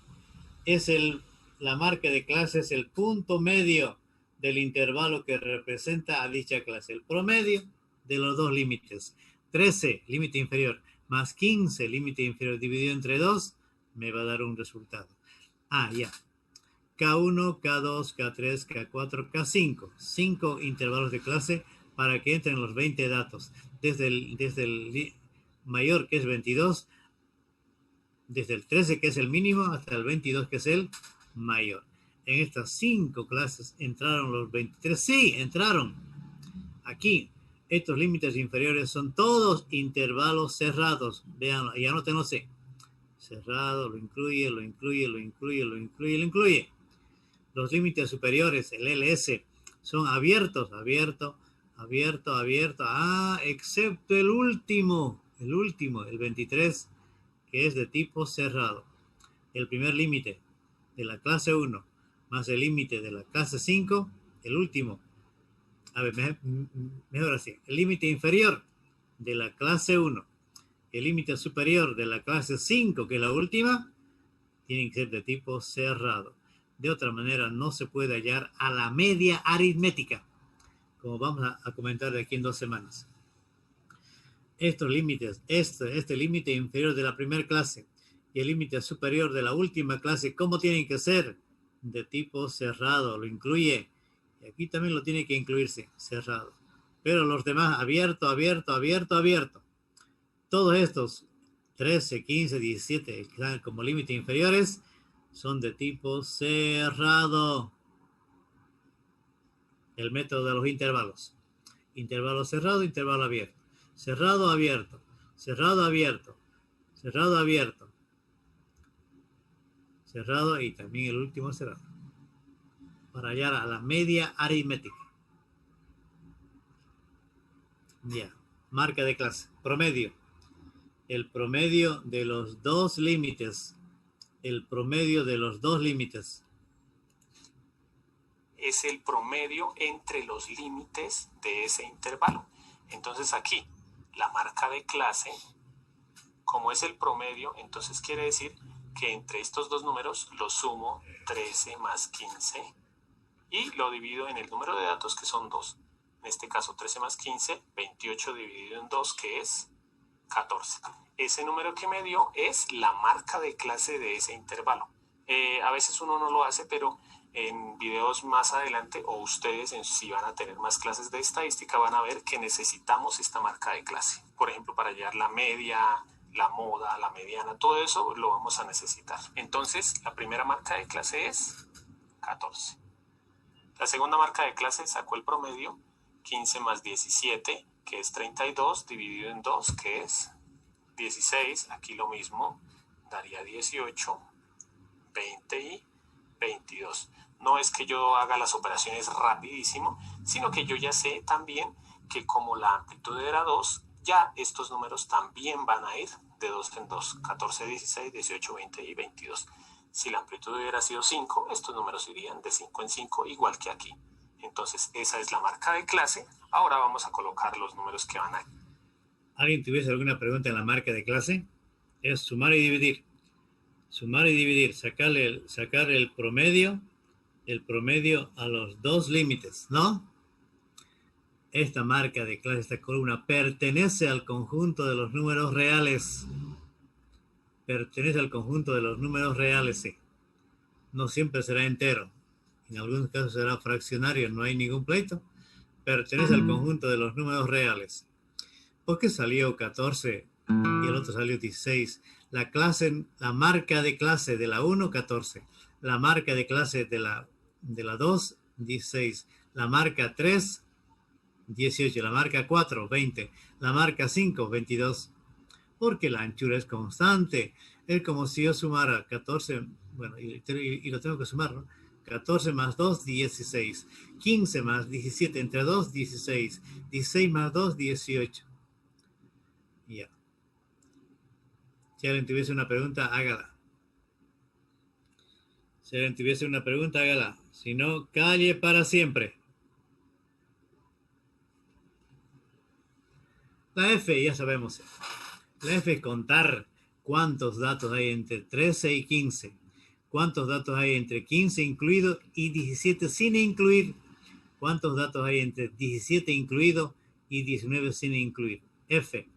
La marca de clase es el punto medio del intervalo que representa a dicha clase. El promedio de los dos límites. 13, límite inferior, más 15, límite inferior dividido entre 2, me va a dar un resultado. Ya. K1, K2, K3, K4, K5. 5 intervalos de clase para que entren los 20 datos. Desde el mayor, que es 22, desde el 13, que es el mínimo, hasta el 22, que es el mayor. En estas 5 clases entraron los 23. Sí, entraron. Aquí, estos límites inferiores son todos intervalos cerrados. Vean, y anótenlo. Cerrado, lo incluye. Los límites superiores, el LS, son abiertos, abierto, abierto. Excepto el último, el 23, que es de tipo cerrado. El primer límite de la clase 1 más el límite de la clase 5, el último. A ver, mejor así. El límite inferior de la clase 1, el límite superior de la clase 5, que es la última, tienen que ser de tipo cerrado. De otra manera, no se puede hallar a la media aritmética, como vamos a comentar de aquí en 2 semanas. Estos límites, este límite inferior de la primera clase y el límite superior de la última clase, ¿cómo tienen que ser? De tipo cerrado, lo incluye. Y aquí también lo tiene que incluirse, cerrado. Pero los demás, abierto, abierto, abierto, abierto. Todos estos 13, 15, 17, que están como límites inferiores, son de tipo cerrado. El método de los intervalos. Intervalo cerrado, intervalo abierto. Cerrado, abierto. Cerrado, abierto. Cerrado, abierto. Cerrado y también el último cerrado. Para hallar a la media aritmética. Ya. Marca de clase. Promedio. El promedio de los dos límites. El promedio de los dos límites. Es el promedio entre los límites de ese intervalo. Entonces aquí, la marca de clase, como es el promedio, entonces quiere decir que entre estos dos números lo sumo 13 más 15 y lo divido en el número de datos, que son 2. En este caso 13 más 15, 28 dividido en 2, que es 14. Ese número que me dio es la marca de clase de ese intervalo. A veces uno no lo hace, pero en videos más adelante, o ustedes si van a tener más clases de estadística, van a ver que necesitamos esta marca de clase. Por ejemplo, para hallar la media, la moda, la mediana, todo eso lo vamos a necesitar. Entonces, la primera marca de clase es 14. La segunda marca de clase sacó el promedio, 15 más 17, que es 32, dividido en 2, que es 16. Aquí lo mismo, daría 18, 20 y 22. No es que yo haga las operaciones rapidísimo, sino que yo ya sé también que como la amplitud era 2, ya estos números también van a ir de 2 en 2. 14, 16, 18, 20 y 22. Si la amplitud hubiera sido 5, estos números irían de 5 en 5, igual que aquí. Entonces, esa es la marca de clase. Ahora vamos a colocar los números que van a... ¿Alguien tuviese alguna pregunta en la marca de clase? Es sumar y dividir. Sumar y dividir. Sacar el promedio a los dos límites, ¿no? Esta marca de clase, esta columna, pertenece al conjunto de los números reales. Pertenece al conjunto de los números reales, sí. No siempre será entero. En algunos casos será fraccionario, no hay ningún pleito. Pertenece al conjunto de los números reales. ¿Por qué salió 14 y el otro salió 16? La marca de clase de la 1, 14. La marca de clase de la 2, 16. La marca 3, 18. La marca 4, 20. La marca 5, 22. Porque la anchura es constante. Es como si yo sumara 14, bueno, y lo tengo que sumar, ¿no? 14 más 2, 16. 15 más 17 entre 2, 16. 16 más 2, 18. Ya. Si alguien tuviese una pregunta, hágala. Si alguien tuviese una pregunta, hágala. Si no, calle para siempre. La F, ya sabemos. La F es contar cuántos datos hay entre 13 y 15. Cuántos datos hay entre 15 incluido y 17 sin incluir. Cuántos datos hay entre 17 incluido y 19 sin incluir. F.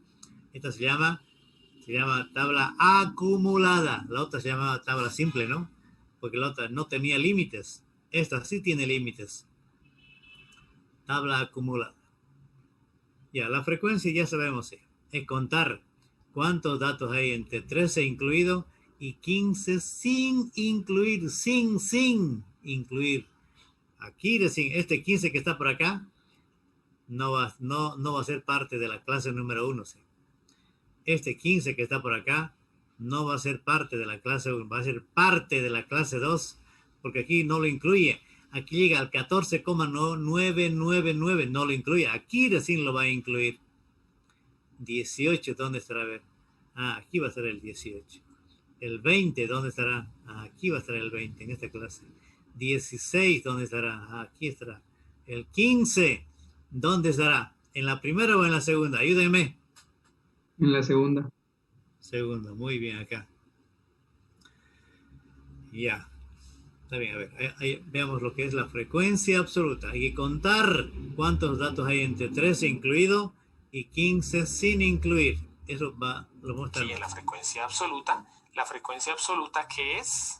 Esta se llama tabla acumulada. La otra se llama tabla simple, ¿no? Porque la otra no tenía límites. Esta sí tiene límites. Tabla acumulada. Ya, la frecuencia ya sabemos. Es contar cuántos datos hay entre 13 incluido y 15 sin incluir. Sin incluir. Aquí este 15 que está por acá no va a ser parte de la clase número 1. ¿Sí? Este 15 que está por acá no va a ser parte de la clase 1, va a ser parte de la clase 2, porque aquí no lo incluye. Aquí llega al 14,999, no lo incluye. Aquí recién lo va a incluir. 18, ¿dónde estará? A ver. Aquí va a estar el 18. El 20, ¿dónde estará? Aquí va a estar el 20 en esta clase. 16, ¿dónde estará? Aquí estará. El 15, ¿dónde estará? ¿En la primera o en la segunda? Ayúdenme. En la segunda. Segunda, muy bien acá. Ya. Está bien, a ver, ahí veamos lo que es la frecuencia absoluta. Hay que contar cuántos datos hay entre 13 incluido y 15 sin incluir. Eso lo vamos a estar. Aquí en la frecuencia absoluta que es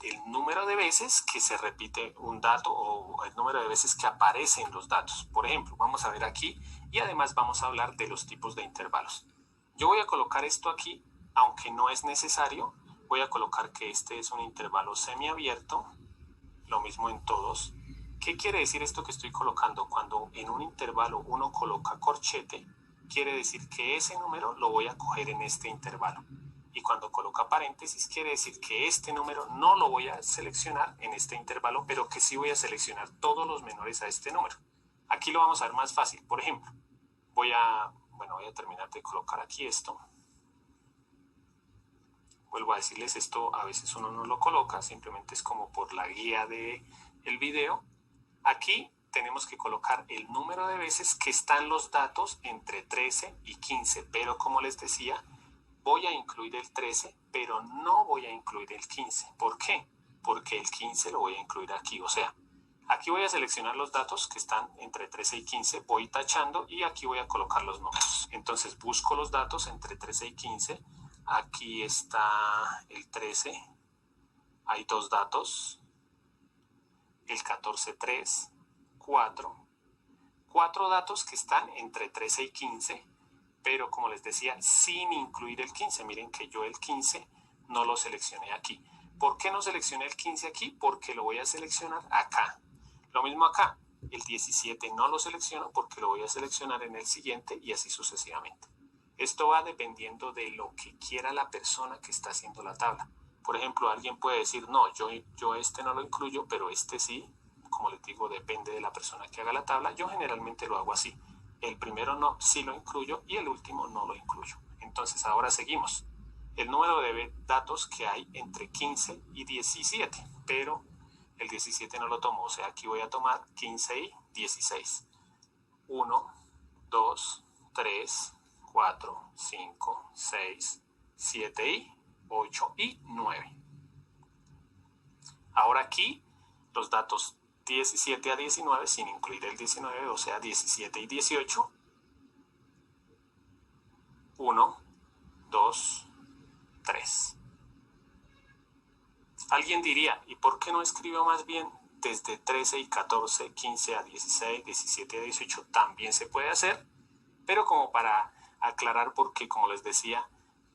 el número de veces que se repite un dato o el número de veces que aparecen los datos. Por ejemplo, vamos a ver aquí y además vamos a hablar de los tipos de intervalos. Yo voy a colocar esto aquí, aunque no es necesario. Voy a colocar que este es un intervalo semiabierto, lo mismo en todos. ¿Qué quiere decir esto que estoy colocando? Cuando en un intervalo uno coloca corchete, quiere decir que ese número lo voy a coger en este intervalo. Y cuando coloca paréntesis, quiere decir que este número no lo voy a seleccionar en este intervalo, pero que sí voy a seleccionar todos los menores a este número. Aquí lo vamos a ver más fácil. Por ejemplo, voy a terminar de colocar aquí esto. Vuelvo a decirles esto, a veces uno no lo coloca, simplemente es como por la guía del video. Aquí tenemos que colocar el número de veces que están los datos entre 13 y 15, pero como les decía, voy a incluir el 13, pero no voy a incluir el 15. ¿Por qué? Porque el 15 lo voy a incluir aquí, o sea, aquí voy a seleccionar los datos que están entre 13 y 15, voy tachando y aquí voy a colocar los números. Entonces busco los datos entre 13 y 15. Aquí está el 13, hay dos datos, el 14, 3, 4 datos que están entre 13 y 15, pero como les decía, sin incluir el 15. Miren que yo el 15 no lo seleccioné aquí. ¿Por qué no seleccioné el 15 aquí? Porque lo voy a seleccionar acá. Lo mismo acá, el 17 no lo selecciono porque lo voy a seleccionar en el siguiente y así sucesivamente. Esto va dependiendo de lo que quiera la persona que está haciendo la tabla. Por ejemplo, alguien puede decir, no, yo este no lo incluyo, pero este sí. Como les digo, depende de la persona que haga la tabla. Yo generalmente lo hago así. El primero no, sí lo incluyo y el último no lo incluyo. Entonces, ahora seguimos. El número de datos que hay entre 15 y 17, pero el 17 no lo tomo. O sea, aquí voy a tomar 15 y 16. 1, 2, 3, 4, 5, 6, 7 y 8 y 9. Ahora aquí los datos 17 a 19 sin incluir el 19, o sea 17 y 18. 1, 2, 3. Alguien diría, ¿y por qué no escribo más bien desde 13 y 14, 15 a 16, 17 a 18? También se puede hacer, pero como para aclarar, porque como les decía,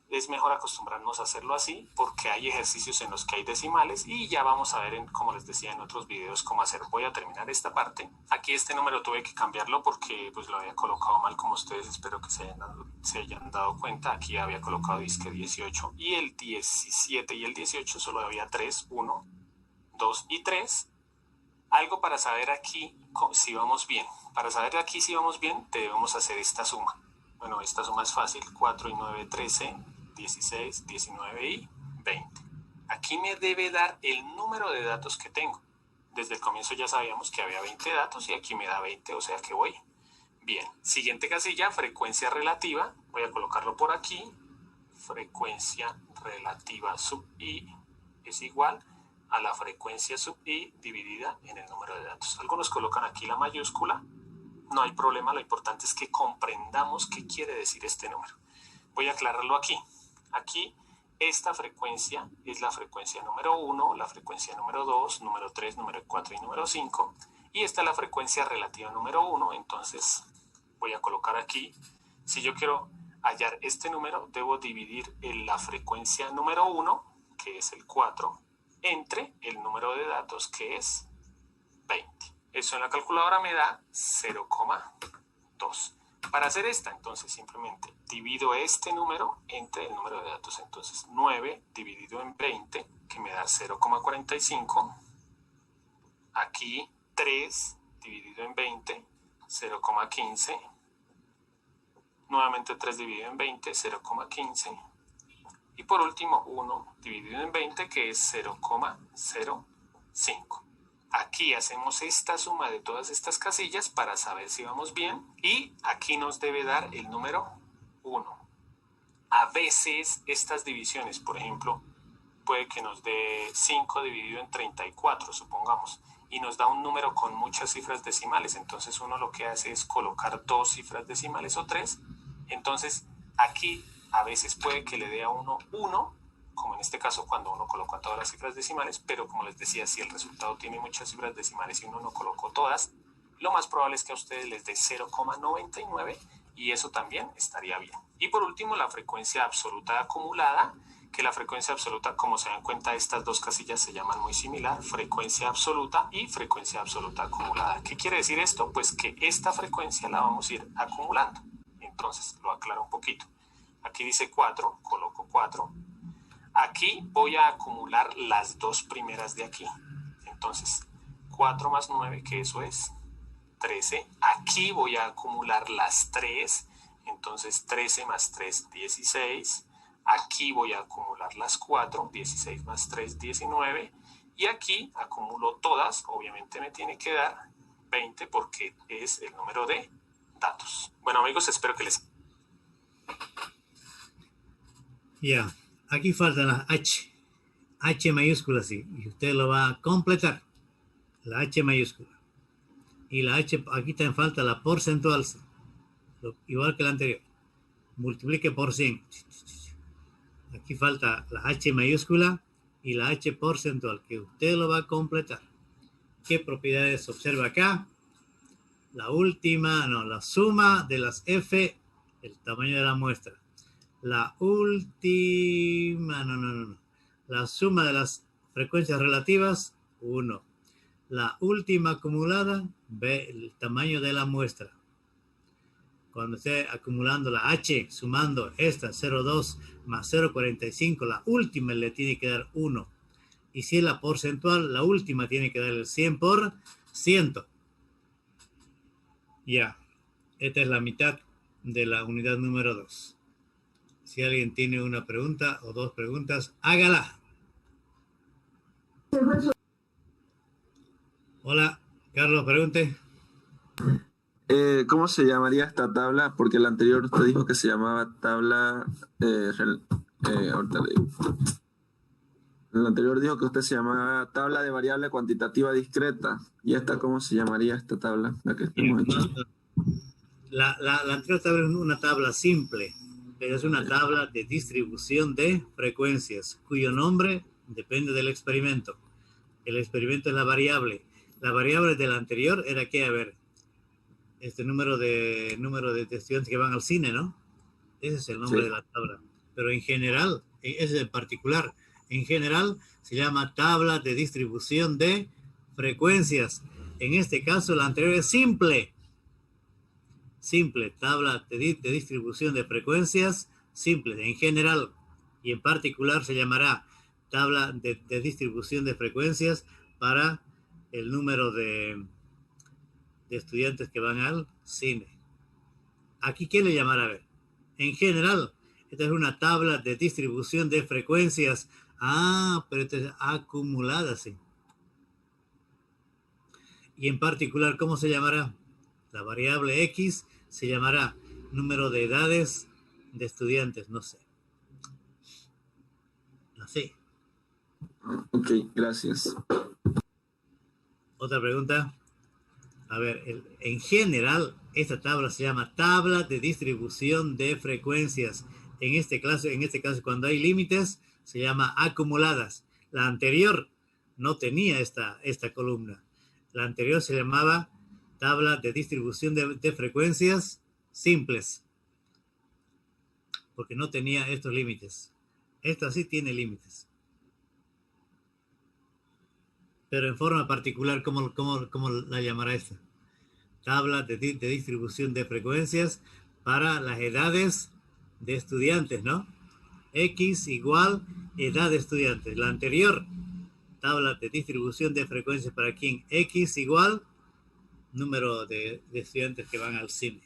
es mejor acostumbrarnos a hacerlo así, porque hay ejercicios en los que hay decimales y ya vamos a ver, como les decía en otros videos, cómo hacer. Voy a terminar esta parte. Aquí este número tuve que cambiarlo porque pues lo había colocado mal, como ustedes espero que se hayan dado cuenta. Aquí había colocado disque 18 y el 17 y el 18 solo había 3, 1, 2 y 3. Algo para saber aquí si vamos bien. Para saber aquí si vamos bien, debemos hacer esta suma. Bueno, esta suma es fácil. 4 y 9, 13, 16, 19 y 20. Aquí me debe dar el número de datos que tengo. Desde el comienzo ya sabíamos que había 20 datos y aquí me da 20, o sea que voy. Bien, siguiente casilla, frecuencia relativa. Voy a colocarlo por aquí. Frecuencia relativa sub i es igual a la frecuencia sub i dividida en el número de datos. Algunos colocan aquí la mayúscula. No hay problema, lo importante es que comprendamos qué quiere decir este número. Voy a aclararlo aquí. Aquí, esta frecuencia es la frecuencia número 1, la frecuencia número 2, número 3, número 4 y número 5. Y esta es la frecuencia relativa número 1, entonces voy a colocar aquí. Si yo quiero hallar este número, debo dividir en la frecuencia número 1, que es el 4, entre el número de datos, que es 20. Eso en la calculadora me da 0,2. Para hacer esta, entonces simplemente divido este número entre el número de datos. Entonces 9 dividido en 20, que me da 0,45. Aquí 3 dividido en 20, 0,15. Nuevamente 3 dividido en 20, 0,15. Y por último 1 dividido en 20, que es 0,05. Aquí hacemos esta suma de todas estas casillas para saber si vamos bien. Y aquí nos debe dar el número 1. A veces estas divisiones, por ejemplo, puede que nos dé 5 dividido en 34, supongamos, y nos da un número con muchas cifras decimales. Entonces uno lo que hace es colocar 2 cifras decimales o 3. Entonces aquí a veces puede que le dé a uno 1, como en este caso cuando uno coloca todas las cifras decimales, pero como les decía, si el resultado tiene muchas cifras decimales y uno no colocó todas, lo más probable es que a ustedes les dé 0,99 y eso también estaría bien. Y por último, la frecuencia absoluta acumulada, que la frecuencia absoluta, como se dan cuenta, estas dos casillas se llaman muy similar, frecuencia absoluta y frecuencia absoluta acumulada. ¿Qué quiere decir esto? Pues que esta frecuencia la vamos a ir acumulando. Entonces, lo aclaro un poquito. Aquí dice 4, coloco 4. Aquí voy a acumular las dos primeras de aquí. Entonces, 4 más 9, que eso es 13. Aquí voy a acumular las 3. Entonces, 13 más 3, 16. Aquí voy a acumular las 4. 16 más 3, 19. Y aquí acumulo todas. Obviamente me tiene que dar 20 porque es el número de datos. Bueno, amigos, espero que les... Ya, aquí falta la H. H mayúscula, sí. Y usted lo va a completar. La H mayúscula. Y la H, aquí también falta la porcentual, sí. Igual que la anterior. Multiplique por 100. Aquí falta la H mayúscula y la H porcentual, que usted lo va a completar. ¿Qué propiedades observa acá? La última, no, la suma de las F, el tamaño de la muestra. La última, no. La suma de las frecuencias relativas, 1. La última acumulada, B, el tamaño de la muestra. Cuando esté acumulando la H, sumando esta 0,2 más 0,45, la última le tiene que dar 1. Y si es la porcentual, la última tiene que dar el 100%. Ya, esta es la mitad de la unidad número 2. Si alguien tiene una pregunta o dos preguntas, hágala. Hola, Carlos, pregunte. ¿Cómo se llamaría esta tabla? Porque la anterior usted dijo que se llamaba tabla... ahorita le digo. La anterior dijo que usted se llamaba tabla de variable cuantitativa discreta. ¿Y esta cómo se llamaría esta tabla? La que estamos echando. La anterior tabla es una tabla simple, pero es una tabla de distribución de frecuencias, cuyo nombre depende del experimento. El experimento es la variable. La variable de la anterior era que, a ver, este número de estudiantes que van al cine, ¿no? Ese es el nombre de la tabla. Pero en general, ese es el particular. En general se llama tabla de distribución de frecuencias. En este caso, la anterior es simple. Simple, tabla de distribución de frecuencias simples, en general. Y en particular se llamará tabla de distribución de frecuencias para el número de estudiantes que van al cine. Aquí, ¿qué le llamará? A ver. En general, esta es una tabla de distribución de frecuencias. Ah, pero esta es acumulada, sí. Y en particular, ¿cómo se llamará? La variable X se llamará número de edades de estudiantes, no sé. Así. Ok, gracias. Otra pregunta. A ver, en general, esta tabla se llama tabla de distribución de frecuencias. En este caso, cuando hay límites, se llama acumuladas. La anterior no tenía esta columna. La anterior se llamaba tabla de distribución de frecuencias simples, porque no tenía estos límites. Esta sí tiene límites. Pero en forma particular, ¿cómo la llamará esta? Tabla de distribución de frecuencias para las edades de estudiantes, ¿no? X igual edad de estudiantes. La anterior tabla de distribución de frecuencias para quien X igual número de estudiantes que van al cine.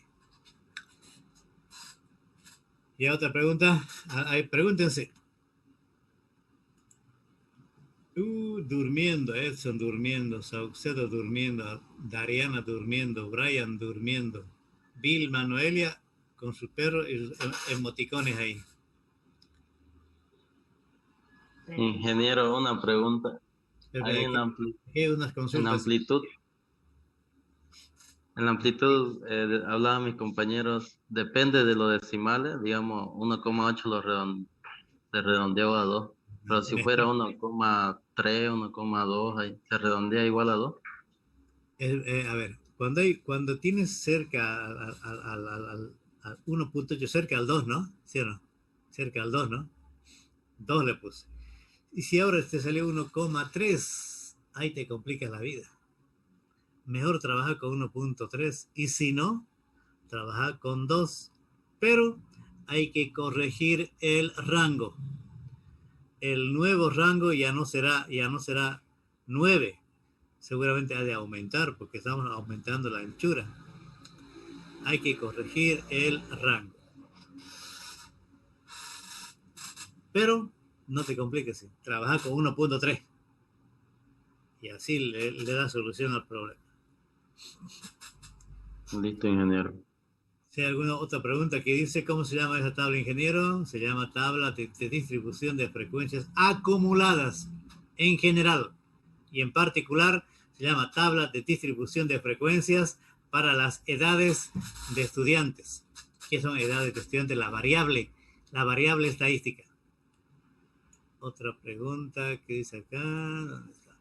¿Y otra pregunta? Pregúntense. Durmiendo, Edson durmiendo, Saucedo durmiendo, Dariana durmiendo, Brian durmiendo, Vilma, Noelia con su perro y sus emoticones ahí. Ingeniero, una pregunta. Ahí en la unas consultas. amplitud, hablaban mis compañeros, depende de los decimales, digamos 1,8 se redondeó a 2, pero si fuera 1,3, 1,2, ahí se redondea igual a 2. A ver, cuando tienes cerca al 1.8, cerca al 2, ¿no? ¿Sí o no? Cerca al 2, ¿no? 2 le puse. Y si ahora te salió 1,3, ahí te complica la vida. Mejor trabajar con 1.3 y si no, trabajar con 2. Pero hay que corregir el rango. El nuevo rango ya no será 9. Seguramente ha de aumentar porque estamos aumentando la anchura. Hay que corregir el rango. Pero no te compliques, trabaja con 1.3 y así le da solución al problema. Listo, ingeniero. Si hay alguna otra pregunta que dice cómo se llama esa tabla, ingeniero, se llama tabla de distribución de frecuencias acumuladas en general y en particular se llama tabla de distribución de frecuencias para las edades de estudiantes. ¿Qué son edades de estudiantes? La variable estadística. Otra pregunta que dice acá, ¿dónde está?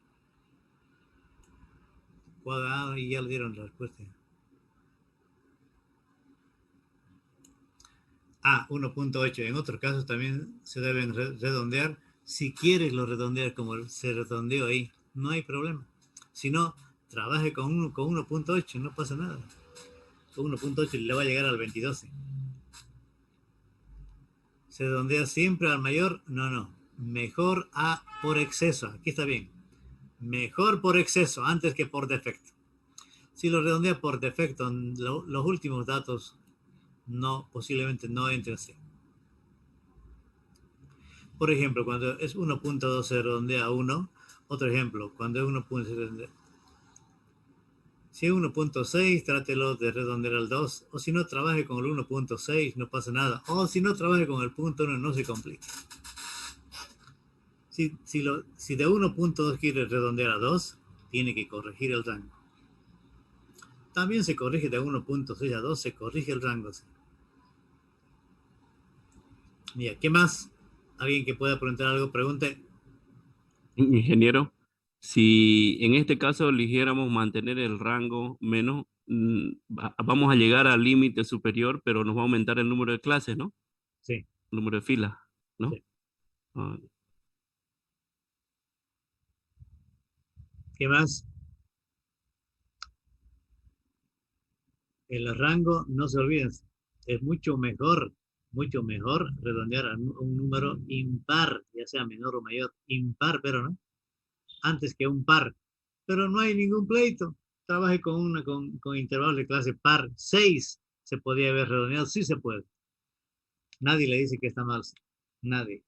Y ya le dieron la respuesta. 1.8. En otros casos también se deben redondear. Si quieres lo redondear como se redondeó ahí, no hay problema. Si no, trabaje con 1.8, no pasa nada. Con 1.8 le va a llegar al 22. ¿Se redondea siempre al mayor? No. Mejor por exceso. Aquí está bien. Mejor por exceso antes que por defecto. Si lo redondea por defecto, los últimos datos posiblemente no entren así. Por ejemplo, cuando es 1.2 se redondea a 1. Otro ejemplo, cuando es 1.7. Si es 1.6, trátelo de redondear al 2. O si no, trabaje con el 1.6, no pasa nada. O si no, trabaje con el punto 1, no se complica. Si de 1.2 quiere redondear a 2, tiene que corregir el rango. También se corrige de 1.6 a 2, se corrige el rango. Mira, ¿qué más? ¿Alguien que pueda preguntar algo? Pregunte. Ingeniero, si en este caso eligiéramos mantener el rango menos, vamos a llegar al límite superior, pero nos va a aumentar el número de clases, ¿no? Sí. El número de filas, ¿no? Sí. ¿Qué más? El rango, no se olviden, es mucho mejor redondear a un número impar, ya sea menor o mayor, impar, pero no, antes que un par. Pero no hay ningún pleito. Trabaje con intervalos de clase par. 6 se podía haber redondeado, sí se puede. Nadie le dice que está mal, nadie.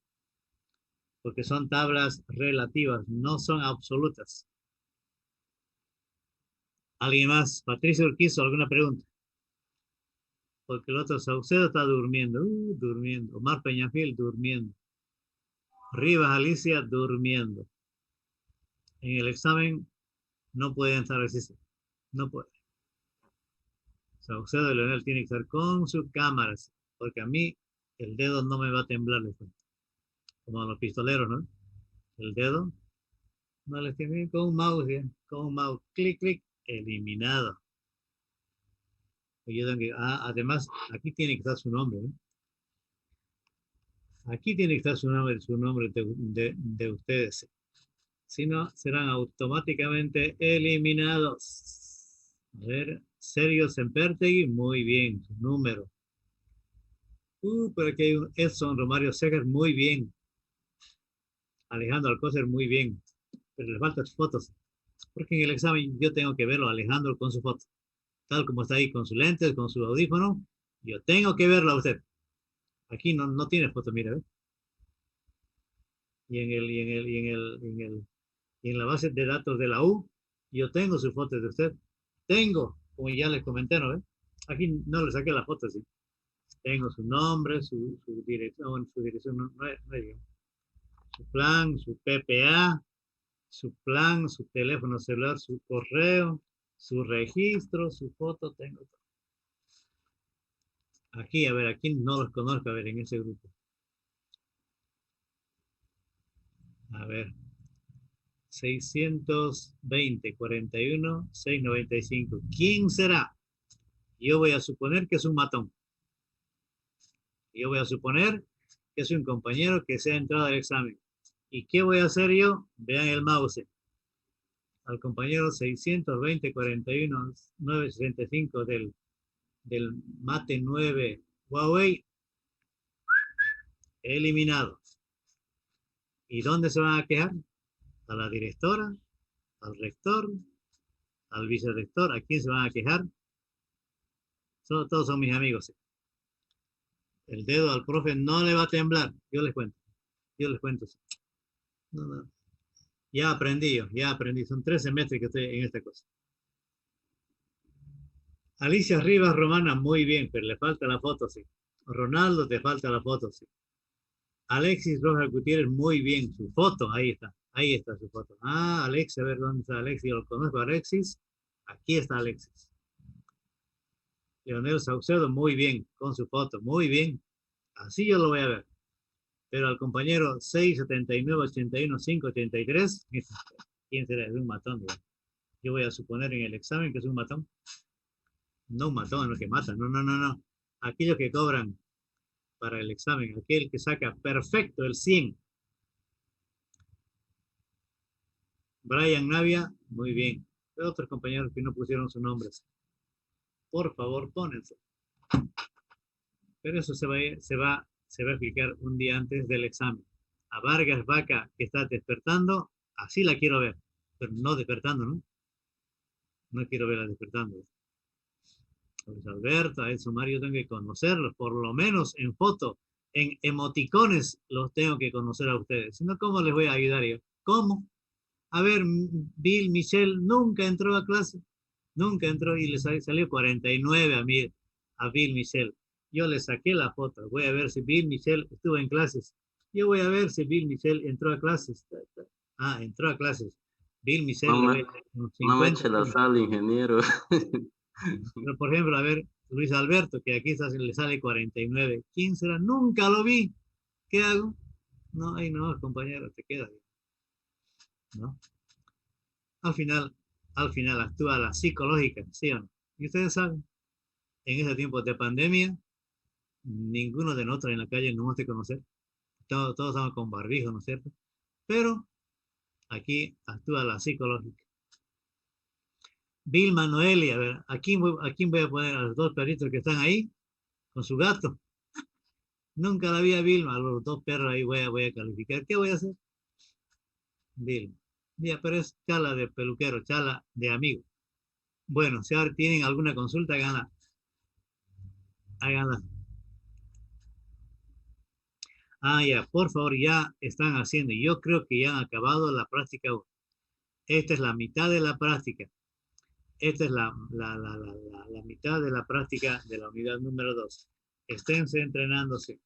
Porque son tablas relativas, no son absolutas. ¿Alguien más? Patricio Urquizo, ¿alguna pregunta? Porque el otro Saucedo está durmiendo. Durmiendo. Omar Peñafiel, durmiendo. Rivas Alicia, durmiendo. En el examen no pueden estar así. No puede. Saucedo y Leonel tienen que estar con sus cámaras. Porque a mí el dedo no me va a temblar. Como a los pistoleros, ¿no? El dedo no les tiene con un mouse. ¿sí? Con un mouse. Clic, clic. Eliminado. Además, aquí tiene que estar su nombre. ¿no? Aquí tiene que estar su nombre de ustedes. Si no, serán automáticamente eliminados. A ver, Sergio Sempertegui, muy bien, su número. Pero aquí hay un Edson Romario Seger, muy bien. Alejandro Alcócer, muy bien. pero le faltan sus fotos. Porque en el examen yo tengo que verlo a Alejandro con su foto. Tal como está ahí con sus lentes, con su audífono, yo tengo que verlo a usted. Aquí no tiene foto, mira, ¿ves? Y en la base de datos de la U, yo tengo su foto de usted. Tengo, como ya les comenté, ¿no? ¿Ve? Aquí no le saqué la foto, sí. Tengo su nombre, su dirección, no hay, digamos. Su plan, su PPA, su plan, su teléfono celular, su correo, su registro, su foto, tengo todo. Aquí, a ver, aquí no los conozco, a ver, en ese grupo. A ver, 620, 41, 695. ¿Quién será? Yo voy a suponer que es un matón. Yo voy a suponer que es un compañero que se ha entrado al examen. ¿Y qué voy a hacer yo? Vean el mouse. Al compañero 620, 41, 965 del mate 9 Huawei, eliminado. ¿Y dónde se van a quejar? A la directora, al rector, al vicerrector. ¿A quién se van a quejar? Todos son mis amigos. El dedo al profe no le va a temblar. Yo les cuento. No. Ya aprendí yo, ya aprendí. Son 13 semestres que estoy en esta cosa. Alicia Rivas Romana, muy bien, pero le falta la foto, sí. Ronaldo, te falta la foto, sí. Alexis Rojas Gutiérrez, muy bien, su foto, ahí está su foto. Ah, Alexis, a ver dónde está Alexis, yo lo conozco, Alexis. Aquí está Alexis. Leonel Saucedo, muy bien, con su foto, muy bien. Así yo lo voy a ver. Pero al compañero 679, 81, 583, ¿quién será? Es un matón, digamos. Yo voy a suponer en el examen que es un matón. No un matón, no que mata, no. Aquellos que cobran para el examen, aquel que saca perfecto el 100. Brian Navia, muy bien. Hay otros compañeros que no pusieron sus nombres. Por favor, pónense. Pero eso se va a explicar un día antes del examen. A Vargas Vaca, que está despertando, así la quiero ver. Pero no despertando, ¿no? No quiero verla despertando. Luis Alberto, a Edson Mario tengo que conocerlos, por lo menos en foto, en emoticones los tengo que conocer a ustedes. Si no, ¿cómo les voy a ayudar yo? ¿Cómo? A ver, Bill Michel nunca entró a clase, nunca entró y le salió 49 a Bill Michel. Yo le saqué la foto, voy a ver si Bill Michel estuvo en clases. Yo voy a ver si Bill Michel entró a clases. Ah, entró a clases. Bill Michel, No me eche la sal, ingeniero. Pero, por ejemplo, a ver, Luis Alberto, que aquí le sale 49. ¿Quién será? Nunca lo vi. ¿Qué hago? No, ahí no, compañero, te queda bien. ¿No? Al final actúa la psicológica, ¿sí o no? Y ustedes saben, en ese tiempo de pandemia, ninguno de nosotros en la calle nos vamos a conocer. Todos estamos con barbijo, ¿no es cierto? Pero aquí actúa la psicológica. Vilma Noeli, a ver, ¿a quién voy a poner? A los dos perritos que están ahí, con su gato. Nunca la vi a Vilma, a los dos perros ahí voy a calificar. ¿Qué voy a hacer? Vilma. Ya, pero es chala de peluquero, chala de amigo. Bueno, si ahora tienen alguna consulta, háganla. Ah, ya, por favor, ya están haciendo. Yo creo que ya han acabado la práctica 1. Esta es la mitad de la práctica. Esta es la mitad de la práctica de la unidad número 2. Esténse entrenándose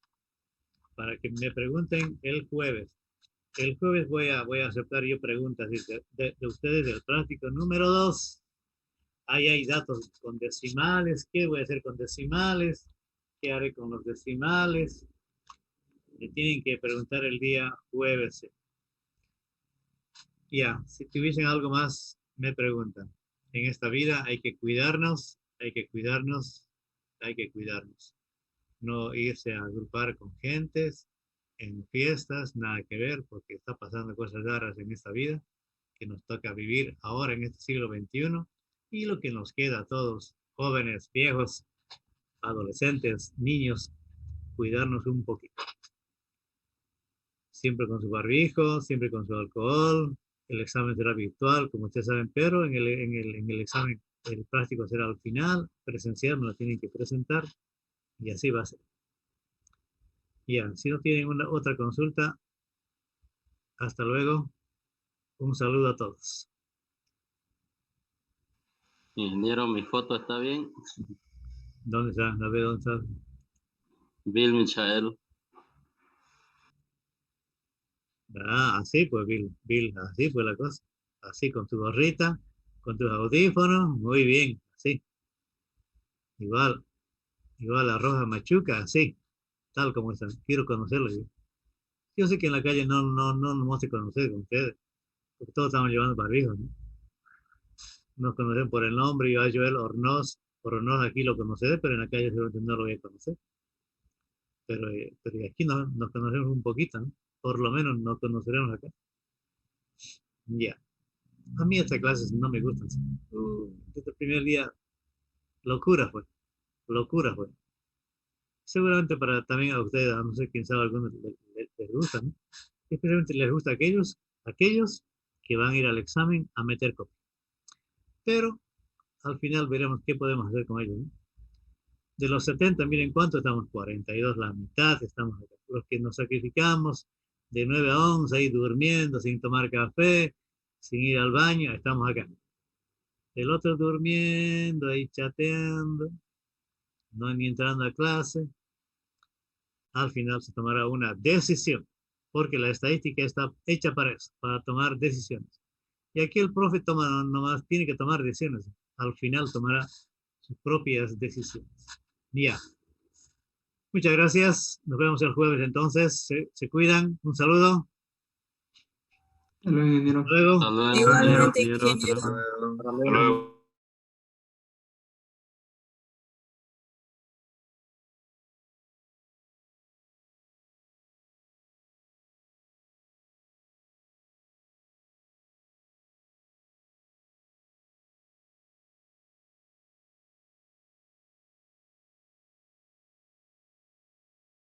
para que me pregunten el jueves. El jueves voy a aceptar yo preguntas de ustedes del práctico número 2. Ahí hay datos con decimales. ¿Qué voy a hacer con decimales? ¿Qué haré con los decimales? Me tienen que preguntar el día jueves. Ya, si tuviesen algo más, me preguntan. En esta vida hay que cuidarnos, hay que cuidarnos, hay que cuidarnos. No irse a agrupar con gentes, en fiestas, nada que ver, porque está pasando cosas raras en esta vida que nos toca vivir ahora en este siglo XXI y lo que nos queda a todos, jóvenes, viejos, adolescentes, niños, cuidarnos un poquito. Siempre con su barbijo, siempre con su alcohol, El examen será virtual, como ustedes saben, pero en el examen, el práctico será al final, presencial, me lo tienen que presentar, y así va a ser. Ya, si no tienen otra consulta, hasta luego. Un saludo a todos. Ingeniero, mi foto está bien. ¿Dónde está? No veo dónde está. Bill Michael. Ah, así pues, Bill, así pues la cosa. Así con tu gorrita, con tus audífonos, muy bien, así. Igual la Roja Machuca, así, tal como están. Quiero conocerlo yo. Yo sé que en la calle no nos vamos a conocer con ustedes, porque todos estamos llevando barbijos, ¿no? Nos conocen por el nombre, yo a Joel Hornoz, por Hornoz aquí lo conoceré, pero en la calle seguramente no lo voy a conocer. Pero aquí nos conocemos un poquito, ¿no? Por lo menos nos conoceremos acá. Ya. A mí estas clases no me gustan. Desde el primer día, locura fue. Locura fue. Seguramente para también a ustedes, a no sé quién sabe, a algunos les gusta, ¿no? Especialmente les gusta a aquellos que van a ir al examen a meter copia. Pero al final veremos qué podemos hacer con ellos, ¿no? De los 70, miren cuánto estamos, 42, la mitad estamos acá. Los que nos sacrificamos de 9 a 11, ahí durmiendo, sin tomar café, sin ir al baño, estamos acá. El otro durmiendo, ahí chateando, no ni entrando a clase. Al final se tomará una decisión, porque la estadística está hecha para eso, para tomar decisiones. Y aquí el profe nomás tiene que tomar decisiones. Al final tomará sus propias decisiones. Ya. Muchas gracias. Nos vemos el jueves entonces. Se cuidan. Un saludo. Hasta luego, ingeniero. Hasta luego. Hasta luego. Igualmente, Ingeniero, ingeniero. Hasta luego. Hasta luego.